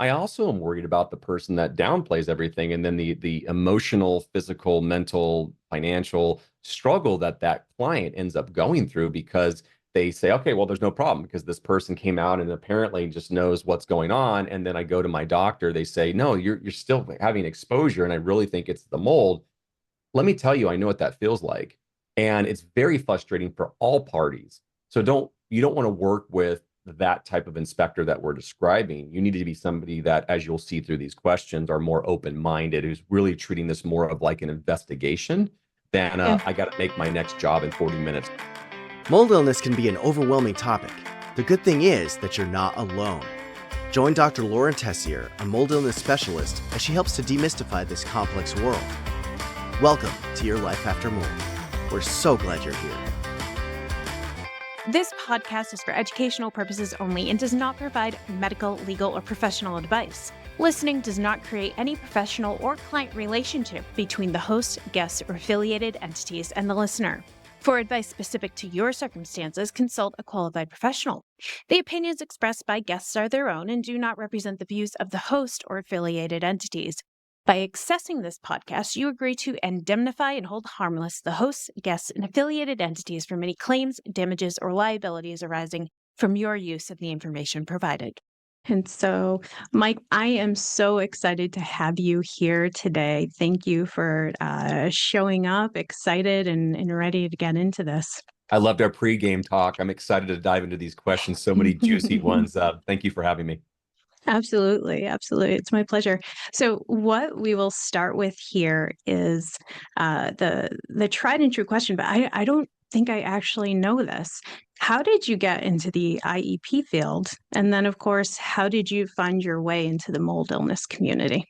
I also am worried about the person that downplays everything, and then the emotional, physical, mental, financial struggle that that client ends up going through because they say, okay, well, there's no problem because this person came out and apparently just knows what's going on. And then I go to my doctor, they say, no, you're still having exposure, and I really think it's the mold. Let me tell you, I know what that feels like. And it's very frustrating for all parties. So you don't want to work with that type of inspector that we're describing. You need to be somebody that, as you'll see through these questions, are more open-minded, who's really treating this more of like an investigation than Yeah. I got to make my next job in 40 minutes. Mold illness can be an overwhelming topic. The good thing is that you're not alone. Join Dr. Lauren Tessier, a mold illness specialist, as she helps to demystify this complex world. Welcome to Your Life After Mold. We're so glad you're here. This podcast is for educational purposes only and does not provide medical, legal, or professional advice. Listening does not create any professional or client relationship between the host, guests, or affiliated entities and the listener. For advice specific to your circumstances, consult a qualified professional. The opinions expressed by guests are their own and do not represent the views of the host or affiliated entities. By accessing this podcast, you agree to indemnify and hold harmless the hosts, guests, and affiliated entities from any claims, damages, or liabilities arising from your use of the information provided. And so, Mike, I am so excited to have you here today. Thank you for showing up, excited and ready to get into this. I loved our pregame talk. I'm excited to dive into these questions. So many juicy ones. Thank you for having me. Absolutely. Absolutely. It's my pleasure. So what we will start with here is the tried and true question, but I don't think I actually know this. How did you get into the IEP field? And then, of course, how did you find your way into the mold illness community?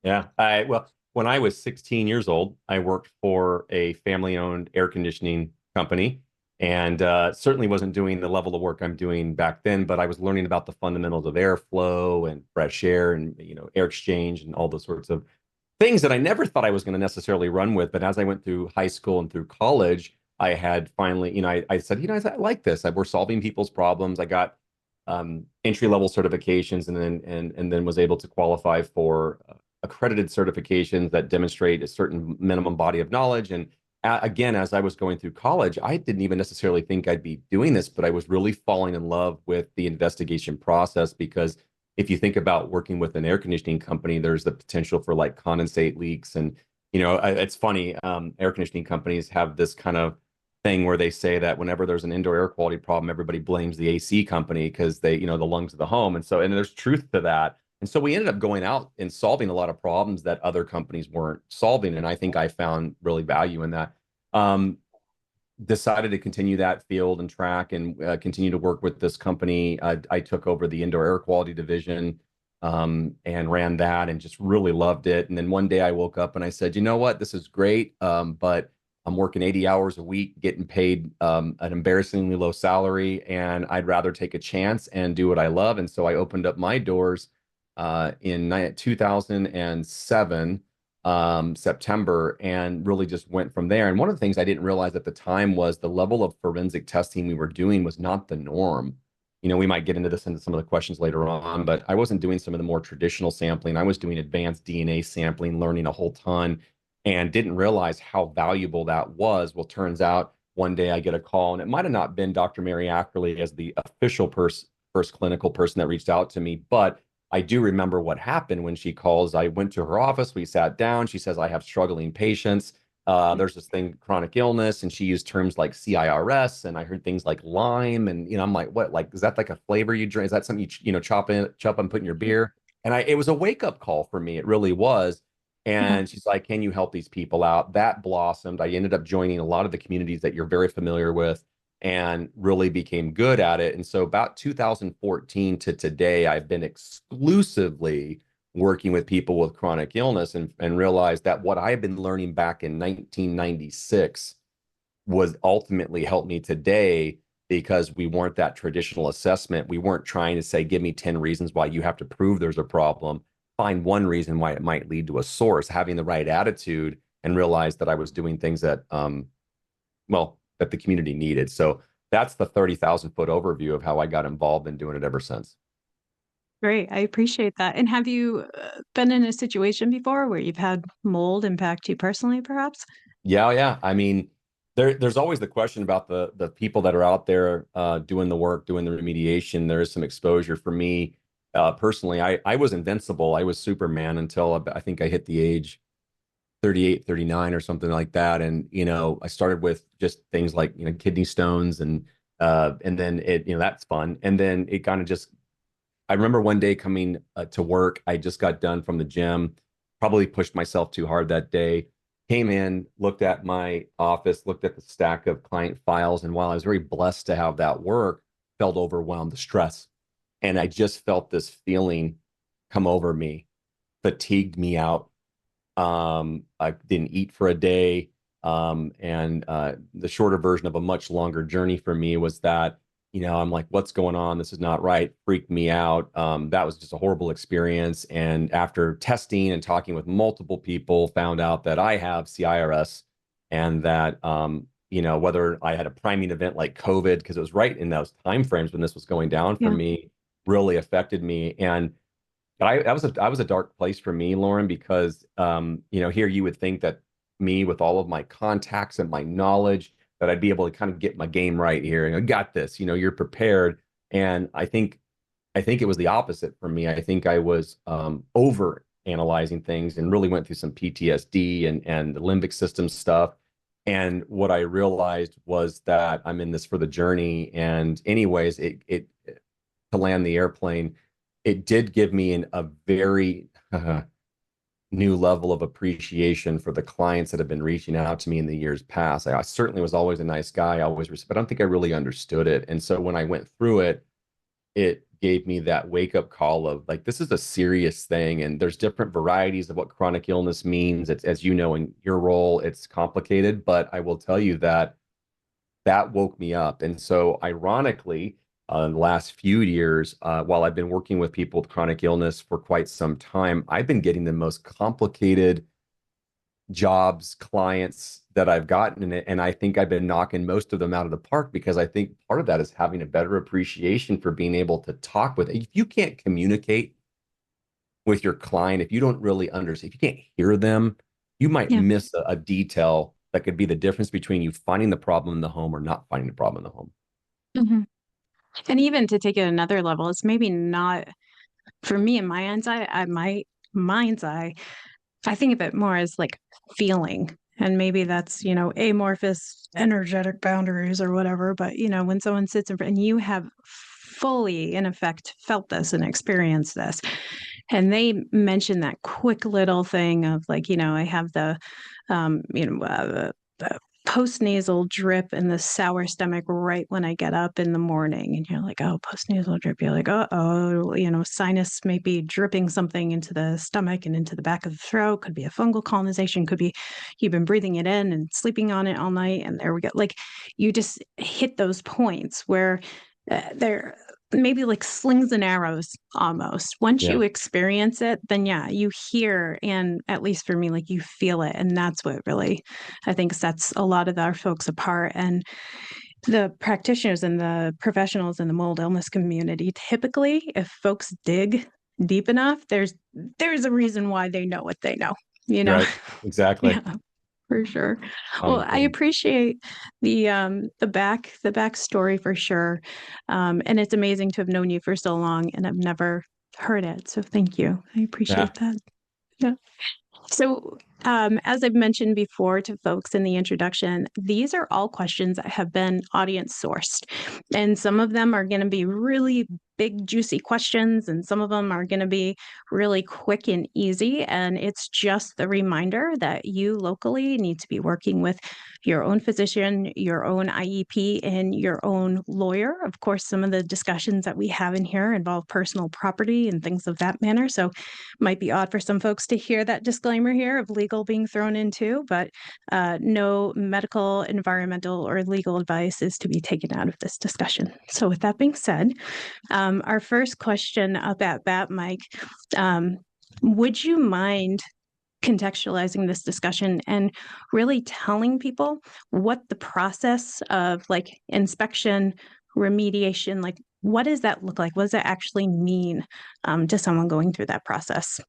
Yeah. Well, when I was 16 years old, I worked for a family-owned air conditioning company, and certainly wasn't doing the level of work I'm doing back then, but I was learning about the fundamentals of airflow and fresh air and air exchange and all those sorts of things that I never thought I was going to necessarily run with. But as I went through high school and through college, I had finally, I said, I like this. We're solving people's problems. I got entry-level certifications, and then was able to qualify for accredited certifications that demonstrate a certain minimum body of knowledge. And again, as I was going through college, I didn't even necessarily think I'd be doing this, but I was really falling in love with the investigation process, because if you think about working with an air conditioning company, there's the potential for like condensate leaks. And, it's funny, air conditioning companies have this kind of thing where they say that whenever there's an indoor air quality problem, everybody blames the AC company because they, the lungs of the home. And there's truth to that. And so we ended up going out and solving a lot of problems that other companies weren't solving. And I think I found really value in that. Decided to continue that field and track and continue to work with this company. I took over the indoor air quality division and ran that and just really loved it. And then one day I woke up and I said, you know what, this is great, but I'm working 80 hours a week, getting paid an embarrassingly low salary, and I'd rather take a chance and do what I love. And so I opened up my doors in 2007, September, and really just went from there. And one of the things I didn't realize at the time was the level of forensic testing we were doing was not the norm. We might get into some of the questions later on, but I wasn't doing some of the more traditional sampling. I was doing advanced DNA sampling, learning a whole ton, and didn't realize how valuable that was. Well, turns out one day I get a call, and it might have not been Dr. Mary Ackerley as the official first clinical person that reached out to me, but I do remember what happened when she calls. I went to her office. We sat down. She says, I have struggling patients. There's this thing, chronic illness. And she used terms like CIRS. And I heard things like Lyme. And, I'm like, what? Like, is that like a flavor you drink? Is that something you, chop up and put in your beer? And it was a wake up call for me. It really was. And she's like, can you help these people out? That blossomed. I ended up joining a lot of the communities that you're very familiar with, and really became good at it. And so about 2014 to today, I've been exclusively working with people with chronic illness, and realized that what I had been learning back in 1996 was ultimately helped me today, because we weren't that traditional assessment. We weren't trying to say, give me 10 reasons why you have to prove there's a problem. Find one reason why it might lead to a source, having the right attitude, and realize that I was doing things that, that the community needed. So that's the 30,000 foot overview of how I got involved in doing it ever since. Great. I appreciate that. And have you been in a situation before where you've had mold impact you personally, perhaps? Yeah, yeah. I mean, there's always the question about the people that are out there doing the work, doing the remediation. There is some exposure for me personally. I was invincible. I was Superman until I think I hit the age 38, 39 or something like that. And, I started with just things like, kidney stones and then that's fun. And then it kind of just, I remember one day coming to work, I just got done from the gym, probably pushed myself too hard that day, came in, looked at my office, looked at the stack of client files. And while I was very blessed to have that work, felt overwhelmed, the stress. And I just felt this feeling come over me, fatigued me out. I didn't eat for a day. And the shorter version of a much longer journey for me was that, I'm like, what's going on? This is not right. Freaked me out. That was just a horrible experience. And after testing and talking with multiple people, found out that I have CIRS and that, whether I had a priming event like COVID, because it was right in those timeframes when this was going down for Yeah. me, really affected me. And that was a dark place for me, Lauren, because here you would think that me with all of my contacts and my knowledge that I'd be able to kind of get my game right here and I got this, you're prepared. And I think it was the opposite for me. I think I was over analyzing things and really went through some PTSD and the limbic system stuff. And what I realized was that I'm in this for the journey. And anyways, it to land the airplane, it did give me a very new level of appreciation for the clients that have been reaching out to me in the years past. I certainly was always a nice guy, but I don't think I really understood it. And so when I went through it, it gave me that wake up call of like, this is a serious thing. And there's different varieties of what chronic illness means. It's, as you know, in your role, it's complicated, but I will tell you that that woke me up. And so ironically, in the last few years, while I've been working with people with chronic illness for quite some time, I've been getting the most complicated jobs, clients that I've gotten. And I think I've been knocking most of them out of the park because I think part of that is having a better appreciation for being able to talk with. If you can't communicate with your client, if you don't really understand, if you can't hear them, you might Yeah. miss a detail that could be the difference between you finding the problem in the home or not finding the problem in the home. Hmm. And even to take it another level, it's maybe not for me in my mind's eye, I think of it more as like feeling. And maybe that's, amorphous energetic boundaries or whatever. But, when someone sits in front and you have fully, in effect, felt this and experienced this, and they mention that quick little thing of like, I have the postnasal drip and the sour stomach right when I get up in the morning. And you're like, oh, postnasal drip. You're like, oh, sinus may be dripping something into the stomach and into the back of the throat. Could be a fungal colonization. Could be you've been breathing it in and sleeping on it all night. And there we go. Like you just hit those points where they're maybe like slings and arrows almost. Once Yeah. you experience it, then yeah, you hear, and at least for me, like you feel it. And that's what really, I think, sets a lot of our folks apart. And the practitioners and the professionals in the mold illness community, typically, if folks dig deep enough, there's a reason why they know what they know, you know? Right. Exactly. Yeah. For sure. Well, I And appreciate the backstory for sure. And it's amazing to have known you for so long and I've never heard it. So thank you. I yeah, appreciate that. Yeah. So, as I've mentioned before to folks in the introduction, these are all questions that have been audience sourced. And some of them are going to be really big, juicy questions, and some of them are going to be really quick and easy. And it's just the reminder that you locally need to be working with your own physician, your own IEP, and your own lawyer. Of course, some of the discussions that we have in here involve personal property and things of that manner. So, might be odd for some folks to hear that disclaimer here of legal being thrown into, but no medical, environmental, or legal advice is to be taken out of this discussion. So, with that being said, our first question up at bat, Mike, would you mind contextualizing this discussion and really telling people what the process of like inspection, remediation, like what does that look like? What does that actually mean to someone going through that process?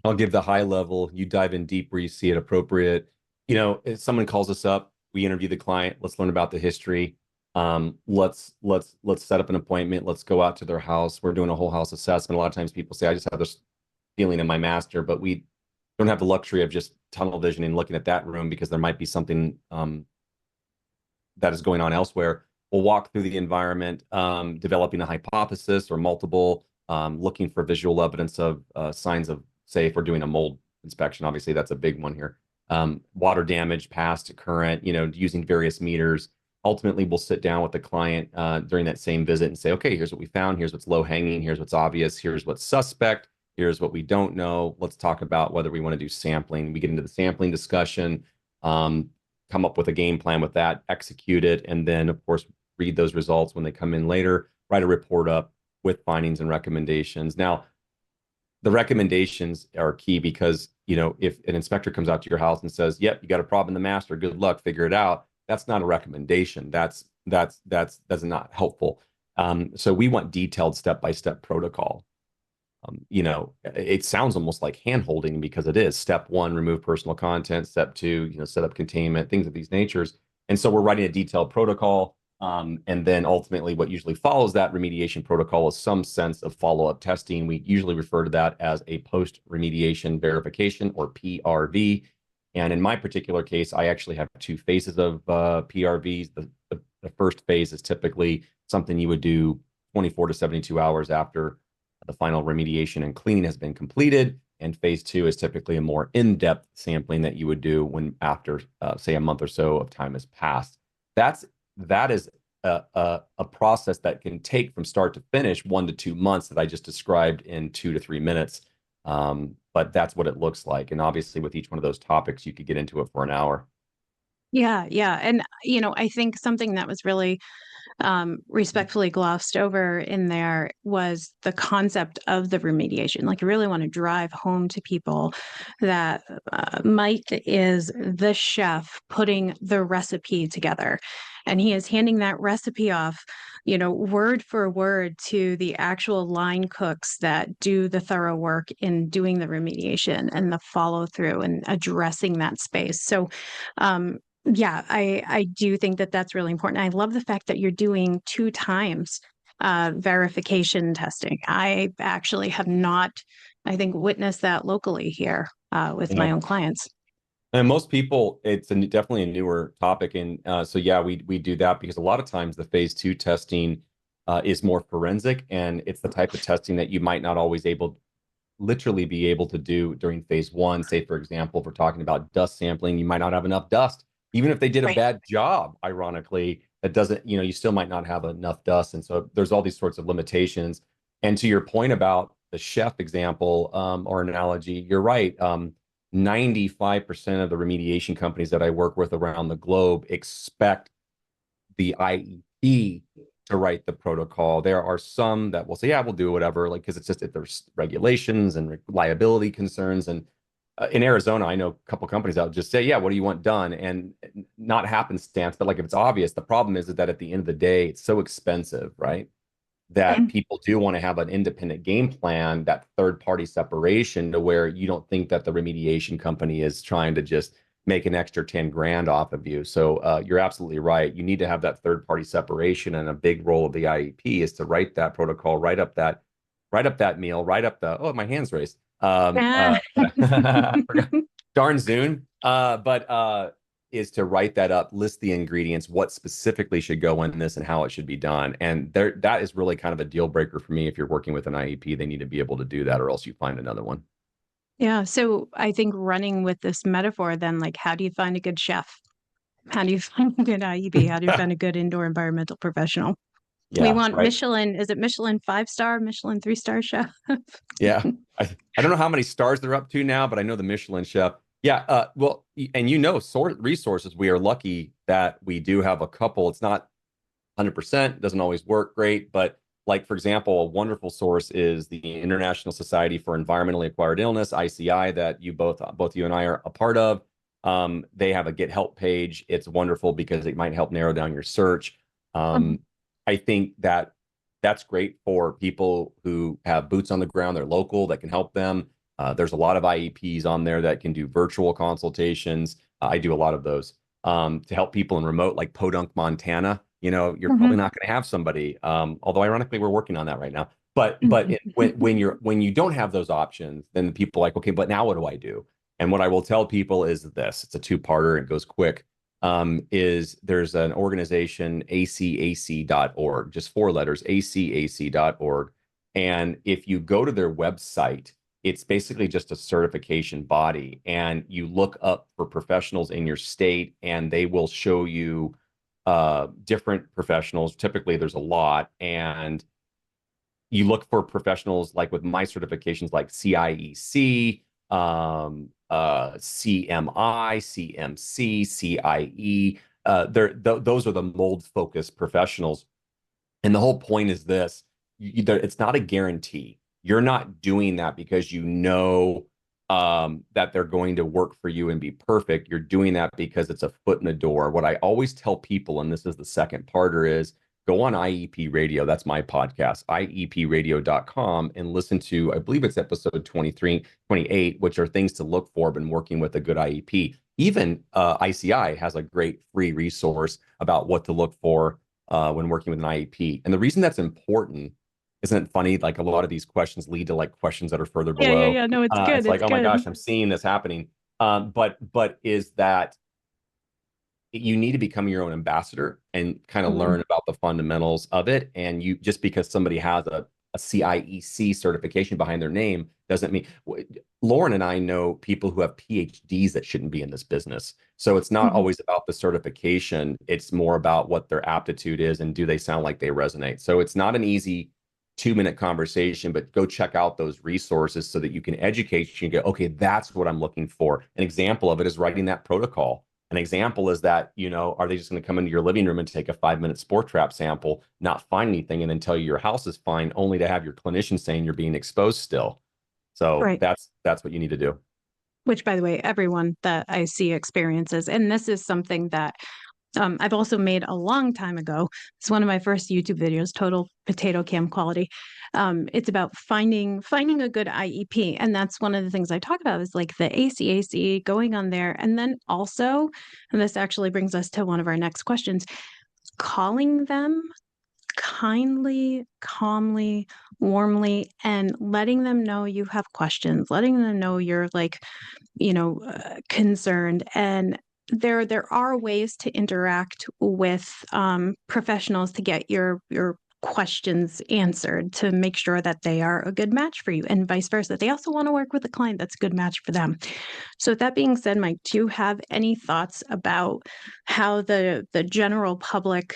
I'll give the high level. You dive in deep where you see it appropriate. If someone calls us up, we interview the client. Let's learn about the history. Let's set up an appointment. Let's go out to their house. We're doing a whole house assessment. A lot of times people say, I just have this feeling in my master, but we don't have the luxury of just tunnel vision and looking at that room because there might be something that is going on elsewhere. We'll walk through the environment, developing a hypothesis or multiple, looking for visual evidence of signs of, say, if we're doing a mold inspection, obviously that's a big one here. Water damage, past, current, using various meters. Ultimately, we'll sit down with the client during that same visit and say, okay, here's what we found. Here's what's low hanging. Here's what's obvious. Here's what's suspect. Here's what we don't know. Let's talk about whether we want to do sampling. We get into the sampling discussion, come up with a game plan with that, execute it, and then, of course, read those results when they come in later, write a report up with findings and recommendations. Now, the recommendations are key because, if an inspector comes out to your house and says, yep, you got a problem in the master, good luck, figure it out. That's not a recommendation. That's not helpful. So we want detailed step-by-step protocol. It sounds almost like hand-holding because it is. Step 1, remove personal content. Step 2, set up containment, things of these natures. And so we're writing a detailed protocol. And then ultimately what usually follows that remediation protocol is some sense of follow-up testing. We usually refer to that as a post-remediation verification, or PRV. And in my particular case, I actually have 2 phases of PRVs. The first phase is typically something you would do 24 to 72 hours after the final remediation and cleaning has been completed. And phase 2 is typically a more in-depth sampling that you would do when after, say, a month or so of time has passed. That is a process that can take from start to finish 1 to 2 months that I just described in 2 to 3 minutes. But that's what it looks like. And obviously with each one of those topics, you could get into it for an hour. Yeah, yeah. And, I think something that was really respectfully glossed over in there was the concept of the remediation. Like, I really want to drive home to people that Mike is the chef putting the recipe together, and he is handing that recipe off, word for word to the actual line cooks that do the thorough work in doing the remediation and the follow through and addressing that space. So, yeah, I do think that that's really important. I love the fact that you're doing 2 times verification testing. I actually have not, I think, witnessed that locally here with my own clients. And most people, it's definitely a newer topic. And so, yeah, we do that because a lot of times the phase 2 testing is more forensic, and it's the type of testing that you might not always literally be able to do during phase 1. Say, for example, if we're talking about dust sampling, you might not have enough dust. Even if they did a bad job, ironically, that doesn't, you still might not have enough dust. And so there's all these sorts of limitations. And to your point about the chef example or analogy, you're right. 95% of the remediation companies that I work with around the globe expect the IEP to write the protocol. There are some that will say, yeah, we'll do whatever, like, because it's just, if there's regulations and liability concerns. And in Arizona, I know a couple companies that would just say, yeah, what do you want done? And not happenstance, but like, if it's obvious. The problem is that at the end of the day, it's so expensive, right? That people do want to have an independent game plan, that third-party separation, to where you don't think that the remediation company is trying to just make an extra 10 grand off of you. So you're absolutely right. You need to have that third-party separation, and a big role of the IEP is to write that protocol, write up that meal, write up the, oh, my hand's raised. Darn Zune. But is to write that up, list the ingredients, what specifically should go in this and how it should be done. And that is really kind of a deal breaker for me. If you're working with an IEP, they need to be able to do that, or else you find another one. Yeah. So I think, running with this metaphor then, like, how do you find a good chef? How do you find a good IEP? How do you find a good indoor environmental professional? Yeah, we want right. Michelin. Is it Michelin 5-star, Michelin 3-star chef? Yeah. I don't know how many stars they're up to now, but I know the Michelin chef. Yeah. Well, and resources, we are lucky that we do have a couple. It's not 100%, doesn't always work great, but like, for example, a wonderful source is the International Society for Environmentally Acquired Illness, ICI, that both you and I are a part of. They have a Get Help page. It's wonderful because it might help narrow down your search. I think that That's great for people who have boots on the ground, they're local, that can help them. There's a lot of IEPs on there that can do virtual consultations. I do a lot of those to help people in remote, like Podunk, Montana. You're probably not going to have somebody. Although ironically, we're working on that right now. When you don't have those options, then the people are like, okay, but now what do I do? And what I will tell people is this: it's a two-parter. It goes quick. Is there's an organization, ACAC.org, just 4 letters, ACAC.org. And if you go to their website, it's basically just a certification body. And you look up for professionals in your state, and they will show you different professionals. Typically, there's a lot. And you look for professionals like with my certifications like CIEC, CMI, CMC, CIE. Those are the mold focused professionals. And the whole point is this: it's not a guarantee. You're not doing that because you know that they're going to work for you and be perfect. You're doing that because it's a foot in the door. What I always tell people, and this is the second parter, is go on IEP Radio. That's my podcast, IEPradio.com, and listen to, I believe it's episode 23, 28, which are things to look for when working with a good IEP. Even ICI has a great free resource about what to look for when working with an IEP. And the reason that's important, isn't it funny? Like a lot of these questions lead to like questions that are further below. Yeah. No, it's good. It's like, it's oh my good. gosh, I'm seeing this happening. But is that you need to become your own ambassador and kind of learn about the fundamentals of it. And you, just because somebody has a CIEC certification behind their name doesn't mean. Lauren and I know people who have PhDs that shouldn't be in this business. So it's not always about the certification. It's more about what their aptitude is and do they sound like they resonate. So it's not an easy 2-minute conversation, but go check out those resources so that you can educate you and go, okay, that's what I'm looking for. An example of it is writing that protocol. An example is that, are they just going to come into your living room and take a 5-minute spore trap sample, not find anything, and then tell you your house is fine, only to have your clinician saying you're being exposed still? So Right. that's what you need to do. Which, by the way, everyone that I see experiences. And this is something that I've also made a long time ago. It's one of my first YouTube videos, Total Potato Cam Quality. It's about finding a good IEP. And that's one of the things I talk about is like the ACAC, going on there. And then also, and this actually brings us to one of our next questions, calling them kindly, calmly, warmly, and letting them know you have questions, letting them know you're like, concerned. And there are ways to interact with professionals to get your questions answered, to make sure that they are a good match for you, and vice versa. They also want to work with a client that's a good match for them. So with that being said, Mike, do you have any thoughts about how the general public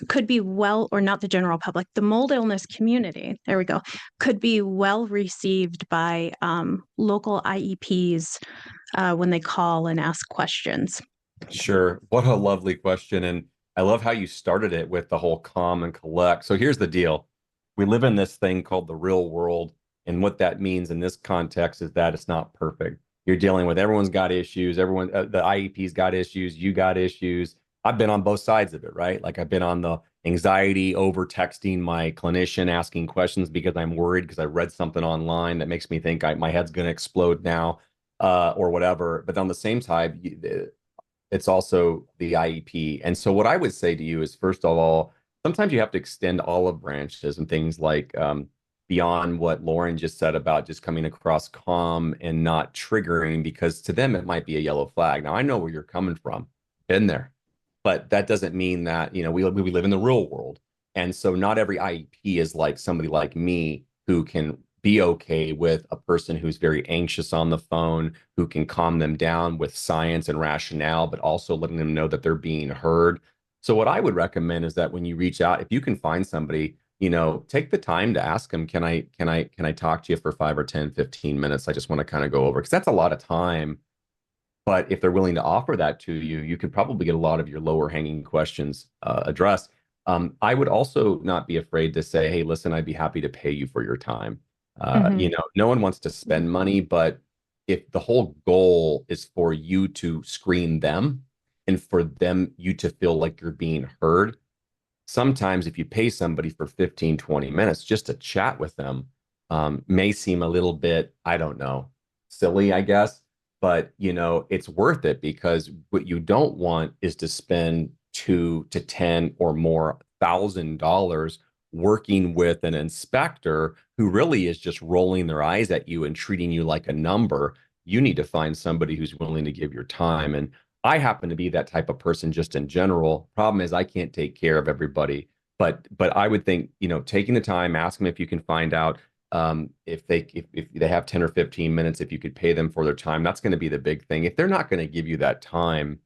could be or not the general public, the mold illness community, there we go, could be well received by local IEPs when they call and ask questions? Sure. What a lovely question. And I love how you started it with the whole calm and collect. So here's the deal. We live in this thing called the real world. And what that means in this context is that it's not perfect. You're dealing with, everyone's got issues. The IEP's got issues. You got issues. I've been on both sides of it, right? Like I've been on the anxiety over texting my clinician, asking questions because I'm worried because I read something online that makes me think my head's going to explode now, or whatever. But on the same time, it's also the IEP. And so what I would say to you is, first of all, sometimes you have to extend olive branches and things like beyond what Lauren just said about just coming across calm and not triggering, because to them, it might be a yellow flag. Now, I know where you're coming from, been there. But that doesn't mean that, we live in the real world. And so not every IEP is like somebody like me who can be okay with a person who's very anxious on the phone, who can calm them down with science and rationale, but also letting them know that they're being heard. So what I would recommend is that when you reach out, if you can find somebody, take the time to ask them, can I talk to you for 5 or 10, 15 minutes? I just want to kind of go over, because that's a lot of time. But if they're willing to offer that to you, you could probably get a lot of your lower hanging questions addressed. I would also not be afraid to say, hey, listen, I'd be happy to pay you for your time. No one wants to spend money, but if the whole goal is for you to screen them and for you to feel like you're being heard, sometimes if you pay somebody for 15, 20 minutes just to chat with them, may seem a little bit, I don't know, silly, I guess. But, it's worth it, because what you don't want is to spend 2 to 10 or more $1,000 working with an inspector who really is just rolling their eyes at you and treating you like a number. You need to find somebody who's willing to give your time. And I happen to be that type of person just in general. Problem is I can't take care of everybody. But I would think, taking the time, ask them if you can find out if they have 10 or 15 minutes, if you could pay them for their time. That's going to be the big thing. If they're not going to give you that time,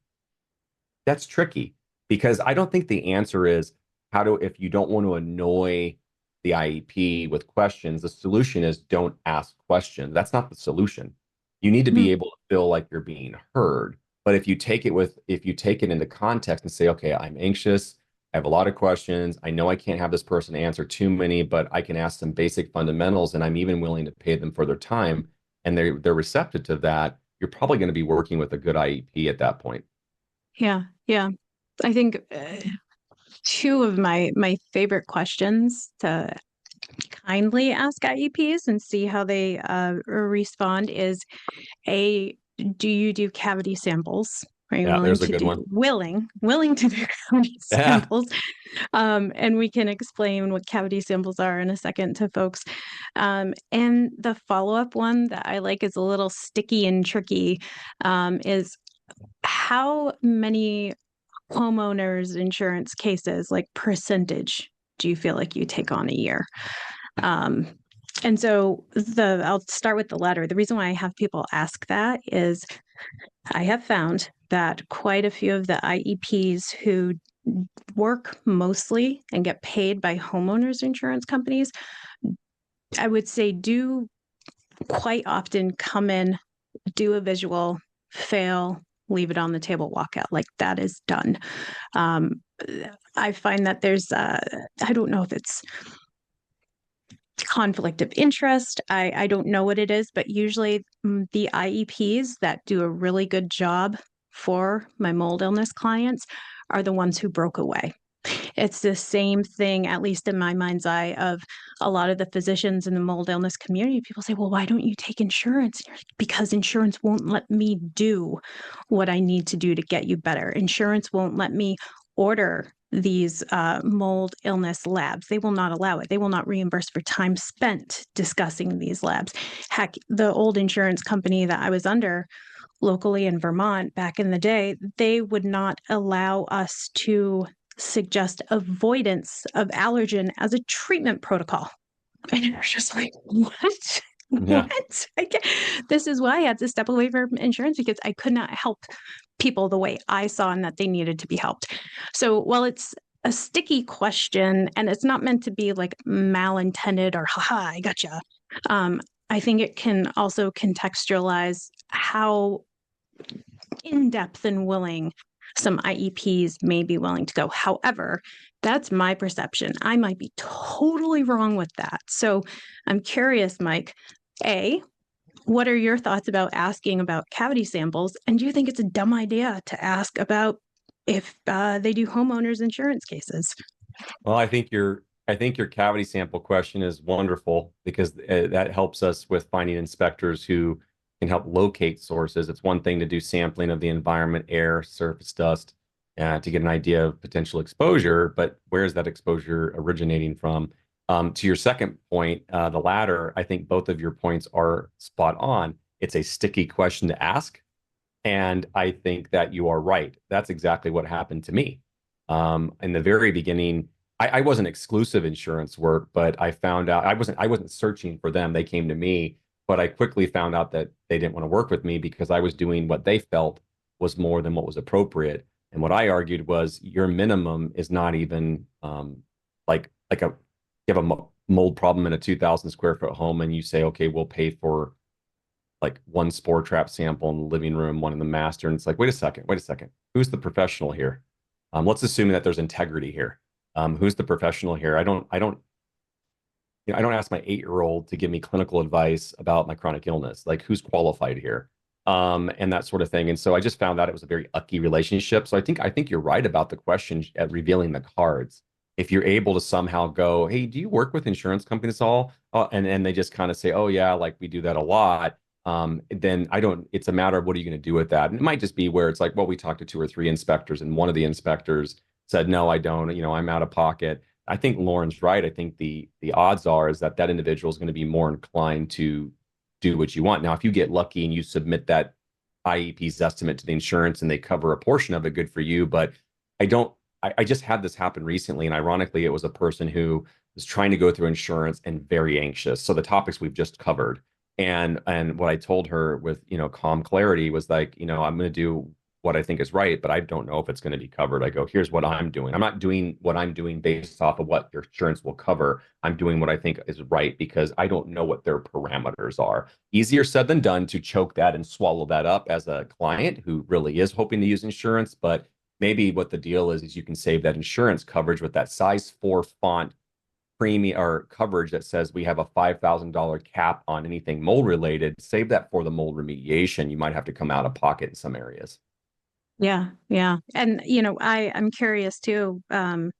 that's tricky, because I don't think the answer is if you don't want to annoy the IEP with questions, the solution is don't ask questions. That's not the solution. You need to be able to feel like you're being heard. But if you take it into context and say, okay, I'm anxious, I have a lot of questions, I know I can't have this person answer too many, but I can ask some basic fundamentals, and I'm even willing to pay them for their time, and they're receptive to that, you're probably going to be working with a good IEP at that point. Yeah. I think two of my favorite questions to kindly ask IEPs and see how they respond is, do you do cavity samples? Are you Yeah, there's a good one. willing to do cavity Yeah. samples? And we can explain what cavity samples are in a second to folks. And the follow-up one that I like is a little sticky and tricky, is how many homeowners insurance cases, like percentage, do you feel like you take on a year? And so I'll start with the latter. The reason why I have people ask that is I have found that quite a few of the IEPs who work mostly and get paid by homeowners insurance companies, I would say, do quite often come in, do a visual, fail, leave it on the table, walk out. Like, that is done. I find that there's, I don't know if it's conflict of interest. I don't know what it is, but usually the IEPs that do a really good job for my mold illness clients are the ones who broke away. It's the same thing, at least in my mind's eye, of a lot of the physicians in the mold illness community. People say, well, why don't you take insurance? Because insurance won't let me do what I need to do to get you better. Insurance won't let me order these mold illness labs. They will not allow it. They will not reimburse for time spent discussing these labs. Heck, the old insurance company that I was under locally in Vermont back in the day, they would not allow us to suggest avoidance of allergen as a treatment protocol. And it was just like, what? Yeah. What? This is why I had to step away from insurance, because I could not help people the way I saw and that they needed to be helped. So while it's a sticky question and it's not meant to be like malintended or haha, I gotcha, I think it can also contextualize how in-depth and willing some IEPs may be willing to go. However, that's my perception. I might be totally wrong with that. So I'm curious, Mike, what are your thoughts about asking about cavity samples? And do you think it's a dumb idea to ask about if they do homeowners insurance cases? Well, I think your cavity sample question is wonderful, because that helps us with finding inspectors who can help locate sources. It's one thing to do sampling of the environment, air, surface dust, to get an idea of potential exposure, but where is that exposure originating from? To your second point, the latter, I think both of your points are spot on. It's a sticky question to ask, and I think that you are right. That's exactly what happened to me. In the very beginning, I wasn't exclusive insurance work, but I found out I wasn't searching for them. They came to me, but I quickly found out that they didn't want to work with me because I was doing what they felt was more than what was appropriate. And what I argued was your minimum is not even like you have a mold problem in a 2,000 square foot home, and you say, okay, we'll pay for like one spore trap sample in the living room, one in the master. And it's like, wait a second. Who's the professional here? Let's assume that there's integrity here. Who's the professional here? I don't ask my 8-year-old to give me clinical advice about my chronic illness. Like, who's qualified here? And that sort of thing. And so I just found out it was a very ucky relationship. So I think you're right about the question at revealing the cards. if you're able to somehow go, hey, do you work with insurance companies at all? And they just kind of say, oh yeah, like we do that a lot. Then I don't, it's a matter of what are you going to do with that? And it might just be where it's like, well, we talked to 2 or 3 inspectors and one of the inspectors said, no, I don't, I'm out of pocket. I think Lauren's right. I think the odds are is that that individual is going to be more inclined to do what you want. Now, if you get lucky and you submit that IEP's estimate to the insurance and they cover a portion of it, good for you. But I don't, I just had this happen recently. And ironically, it was a person who was trying to go through insurance and very anxious. So the topics we've just covered. And what I told her with, calm clarity was like, I'm going to do what I think is right, but I don't know if it's going to be covered. I go, here's what I'm doing. I'm not doing what I'm doing based off of what your insurance will cover. I'm doing what I think is right because I don't know what their parameters are. Easier said than done to choke that and swallow that up as a client who really is hoping to use insurance. But maybe what the deal is you can save that insurance coverage with that size 4 font premium or coverage that says we have a $5,000 cap on anything mold related. Save that for the mold remediation. You might have to come out of pocket in some areas. Yeah, yeah. And I'm curious too. Do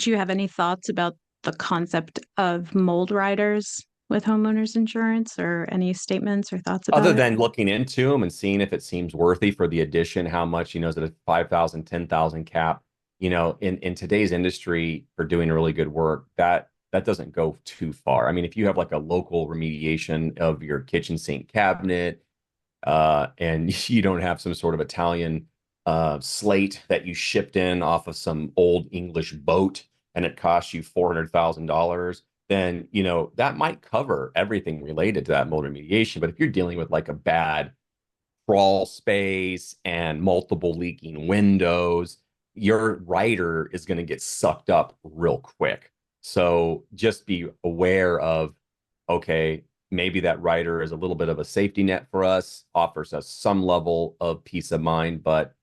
you have any thoughts about the concept of mold riders with homeowners insurance, or any statements or thoughts about Other it? than looking into them and seeing if it seems worthy for the addition, how much, is it a 5,000, 10,000 cap? In today's industry for doing really good work, that doesn't go too far. I mean, if you have like a local remediation of your kitchen sink cabinet, and you don't have some sort of Italian slate that you shipped in off of some old English boat and it costs you $400,000, then that might cover everything related to that mold remediation. But if you're dealing with like a bad crawl space and multiple leaking windows, your rider is going to get sucked up real quick. So just be aware of, okay, maybe that rider is a little bit of a safety net for us, offers us some level of peace of mind. But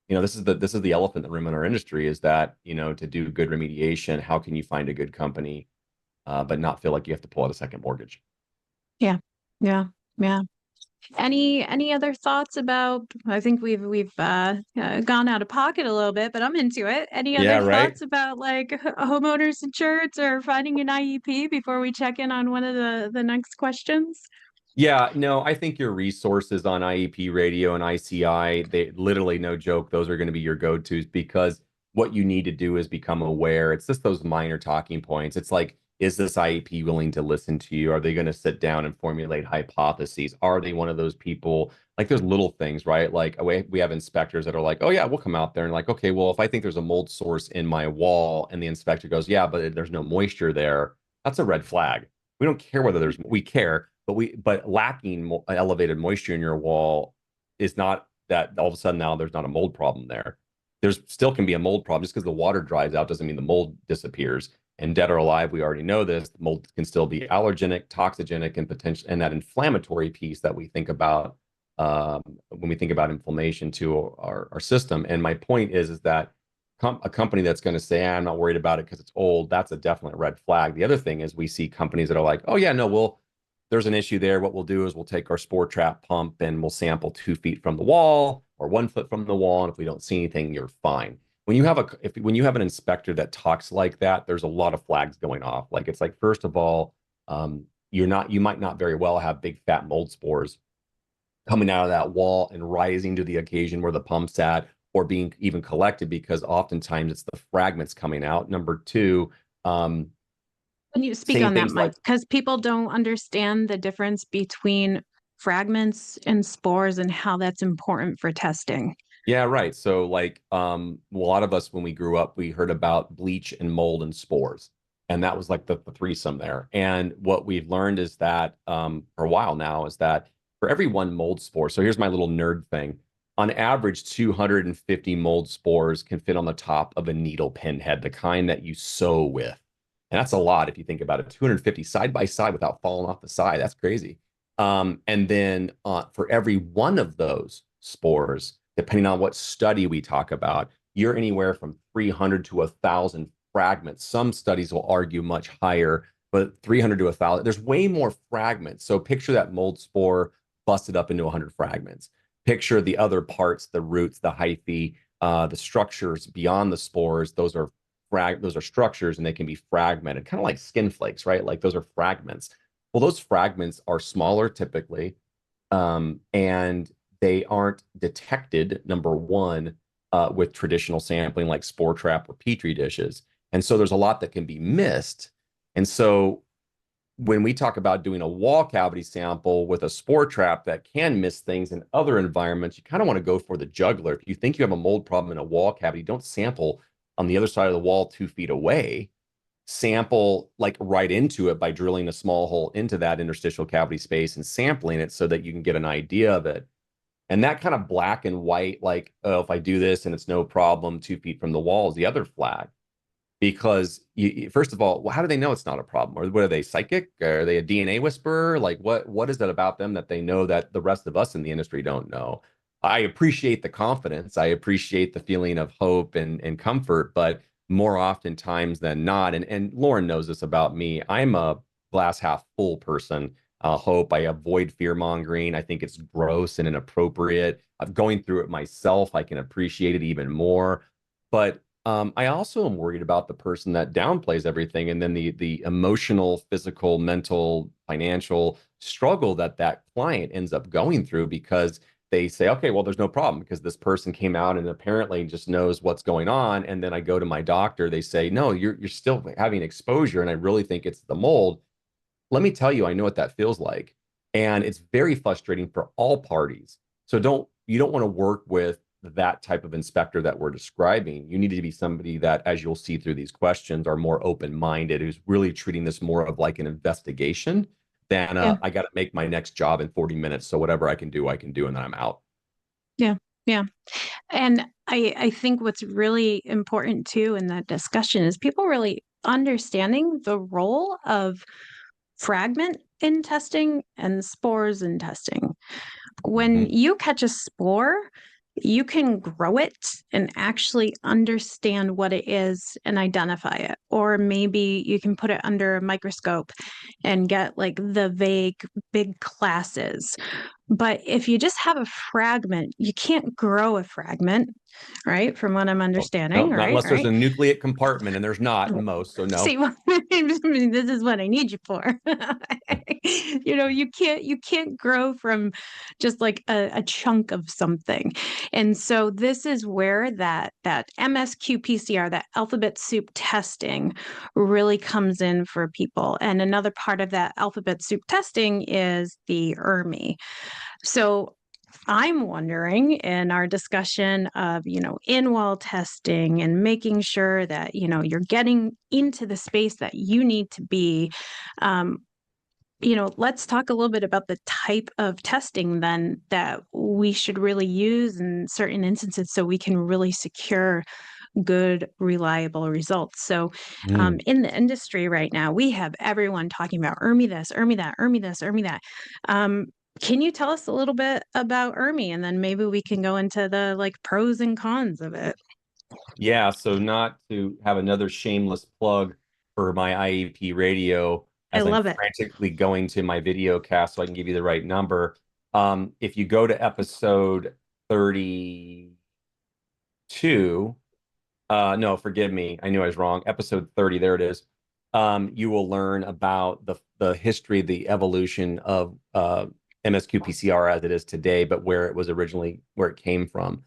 this is the elephant in the room in our industry is that, to do good remediation, how can you find a good company, but not feel like you have to pull out a second mortgage? Yeah, yeah, yeah. Any other thoughts about? I think we've gone out of pocket a little bit, but I'm into it. Any Yeah, other right. thoughts about like homeowners insurance or finding an IEP before we check in on one of the next questions? Yeah, no, I think your resources on IEP radio and ICI, they literally, no joke, those are going to be your go-tos because what you need to do is become aware. It's just those minor talking points. It's like, is this IEP willing to listen to you? Are they going to sit down and formulate hypotheses? Are they one of those people? Like there's little things, right? Like we have inspectors that are like, oh yeah, we'll come out there and like, okay, well, if I think there's a mold source in my wall and the inspector goes, yeah, but there's no moisture there, that's a red flag. We don't care whether we care, but lacking elevated moisture in your wall is not that all of a sudden now there's not a mold problem there. There's still can be a mold problem. Just because the water dries out doesn't mean the mold disappears. And dead or alive, we already know this. Mold can still be allergenic, toxigenic, and potential, and that inflammatory piece that we think about when we think about inflammation to our system. And my point is that a company that's going to say, I'm not worried about it because it's old, that's a definite red flag. The other thing is we see companies that are like, oh yeah, no, there's an issue there. What we'll do is we'll take our spore trap pump and we'll sample 2 feet from the wall or 1 foot from the wall. And if we don't see anything, you're fine. When you have an inspector that talks like that, there's a lot of flags going off. Like it's like, first of all, you might not very well have big fat mold spores coming out of that wall and rising to the occasion where the pump's at or being even collected because oftentimes it's the fragments coming out. Number two, Can you speak seeing on that, things Mike? like, Because people don't understand the difference between fragments and spores and how that's important for testing. yeah, right. So like a lot of us when we grew up, we heard about bleach and mold and spores. And that was like the threesome there. And what we've learned is that for a while now is that for every 1 mold spore, so here's my little nerd thing. On average, 250 mold spores can fit on the top of a needle pinhead, the kind that you sew with. And that's a lot if you think about it. 250 side by side without falling off the side. That's crazy. And then for every one of those spores, depending on what study we talk about, you're anywhere from 300 to 1,000 fragments. Some studies will argue much higher, but 300 to 1,000. There's way more fragments. So picture that mold spore busted up into 100 fragments. Picture the other parts, the roots, the hyphae, the structures beyond the spores. Those are those are structures and they can be fragmented, kind of like skin flakes, right? Like those are fragments. Well, those fragments are smaller typically, and they aren't detected, number one, with traditional sampling like spore trap or petri dishes. And so there's a lot that can be missed. And so when we talk about doing a wall cavity sample with a spore trap that can miss things in other environments, you kind of want to go for the jugular. If you think you have a mold problem in a wall cavity, don't sample on the other side of the wall 2 feet away. Sample like right into it by drilling a small hole into that interstitial cavity space and sampling it so that you can get an idea of it. And that kind of black and white, like, oh, if I do this and it's no problem 2 feet from the wall is the other flag. Because first of all, how do they know it's not a problem? Or what are they, psychic? Are they a DNA whisperer? Like what is it about them that they know that the rest of us in the industry don't know? I appreciate the confidence. I appreciate the feeling of hope and comfort, but more oftentimes than not, and Lauren knows this about me, I'm a glass half full person. Hope. I avoid fear mongering. I think it's gross and inappropriate. I'm going through it myself. I can appreciate it even more. But I also am worried about the person that downplays everything, and then the emotional, physical, mental, financial struggle that that client ends up going through because they say, okay, well, there's no problem because this person came out and apparently just knows what's going on. And then I go to my doctor, they say, no, you're still having exposure, and I really think it's the mold. Let me tell you, I know what that feels like, and it's very frustrating for all parties. So you don't want to work with that type of inspector that we're describing. You need to be somebody that, as you'll see through these questions, are more open-minded, who's really treating this more of like an investigation than I got to make my next job in 40 minutes. So whatever I can do, and then I'm out. Yeah. Yeah. And I think what's really important too in that discussion is people really understanding the role of fragment in testing and spores in testing. When you catch a spore, you can grow it and actually understand what it is and identify it. Or maybe you can put it under a microscope and get like the vague big classes. But if you just have a fragment, you can't grow a fragment, right? From what I'm understanding, No, not right? unless there's a nucleate compartment, and there's not in most, so no. See, this is what I need you for. You can't grow from just like a chunk of something. And so this is where that MSQ PCR, that alphabet soup testing, really comes in for people. And another part of that alphabet soup testing is the ERMI. So I'm wondering in our discussion of, in-wall testing and making sure that, you're getting into the space that you need to be, let's talk a little bit about the type of testing then that we should really use in certain instances so we can really secure good, reliable results. So in the industry right now, we have everyone talking about ERMI this, ERMI that, ERMI this, ERMI that. Can you tell us a little bit about ERMI, and then maybe we can go into the like pros and cons of it? Yeah, so not to have another shameless plug for my IEP radio, I as I'm love it. frantically going to my video cast so I can give you the right number. If you go to episode 32, no, forgive me, I knew I was wrong. Episode 30, there it is. You will learn about the history, the evolution of MSQ PCR as it is today, but where it came from.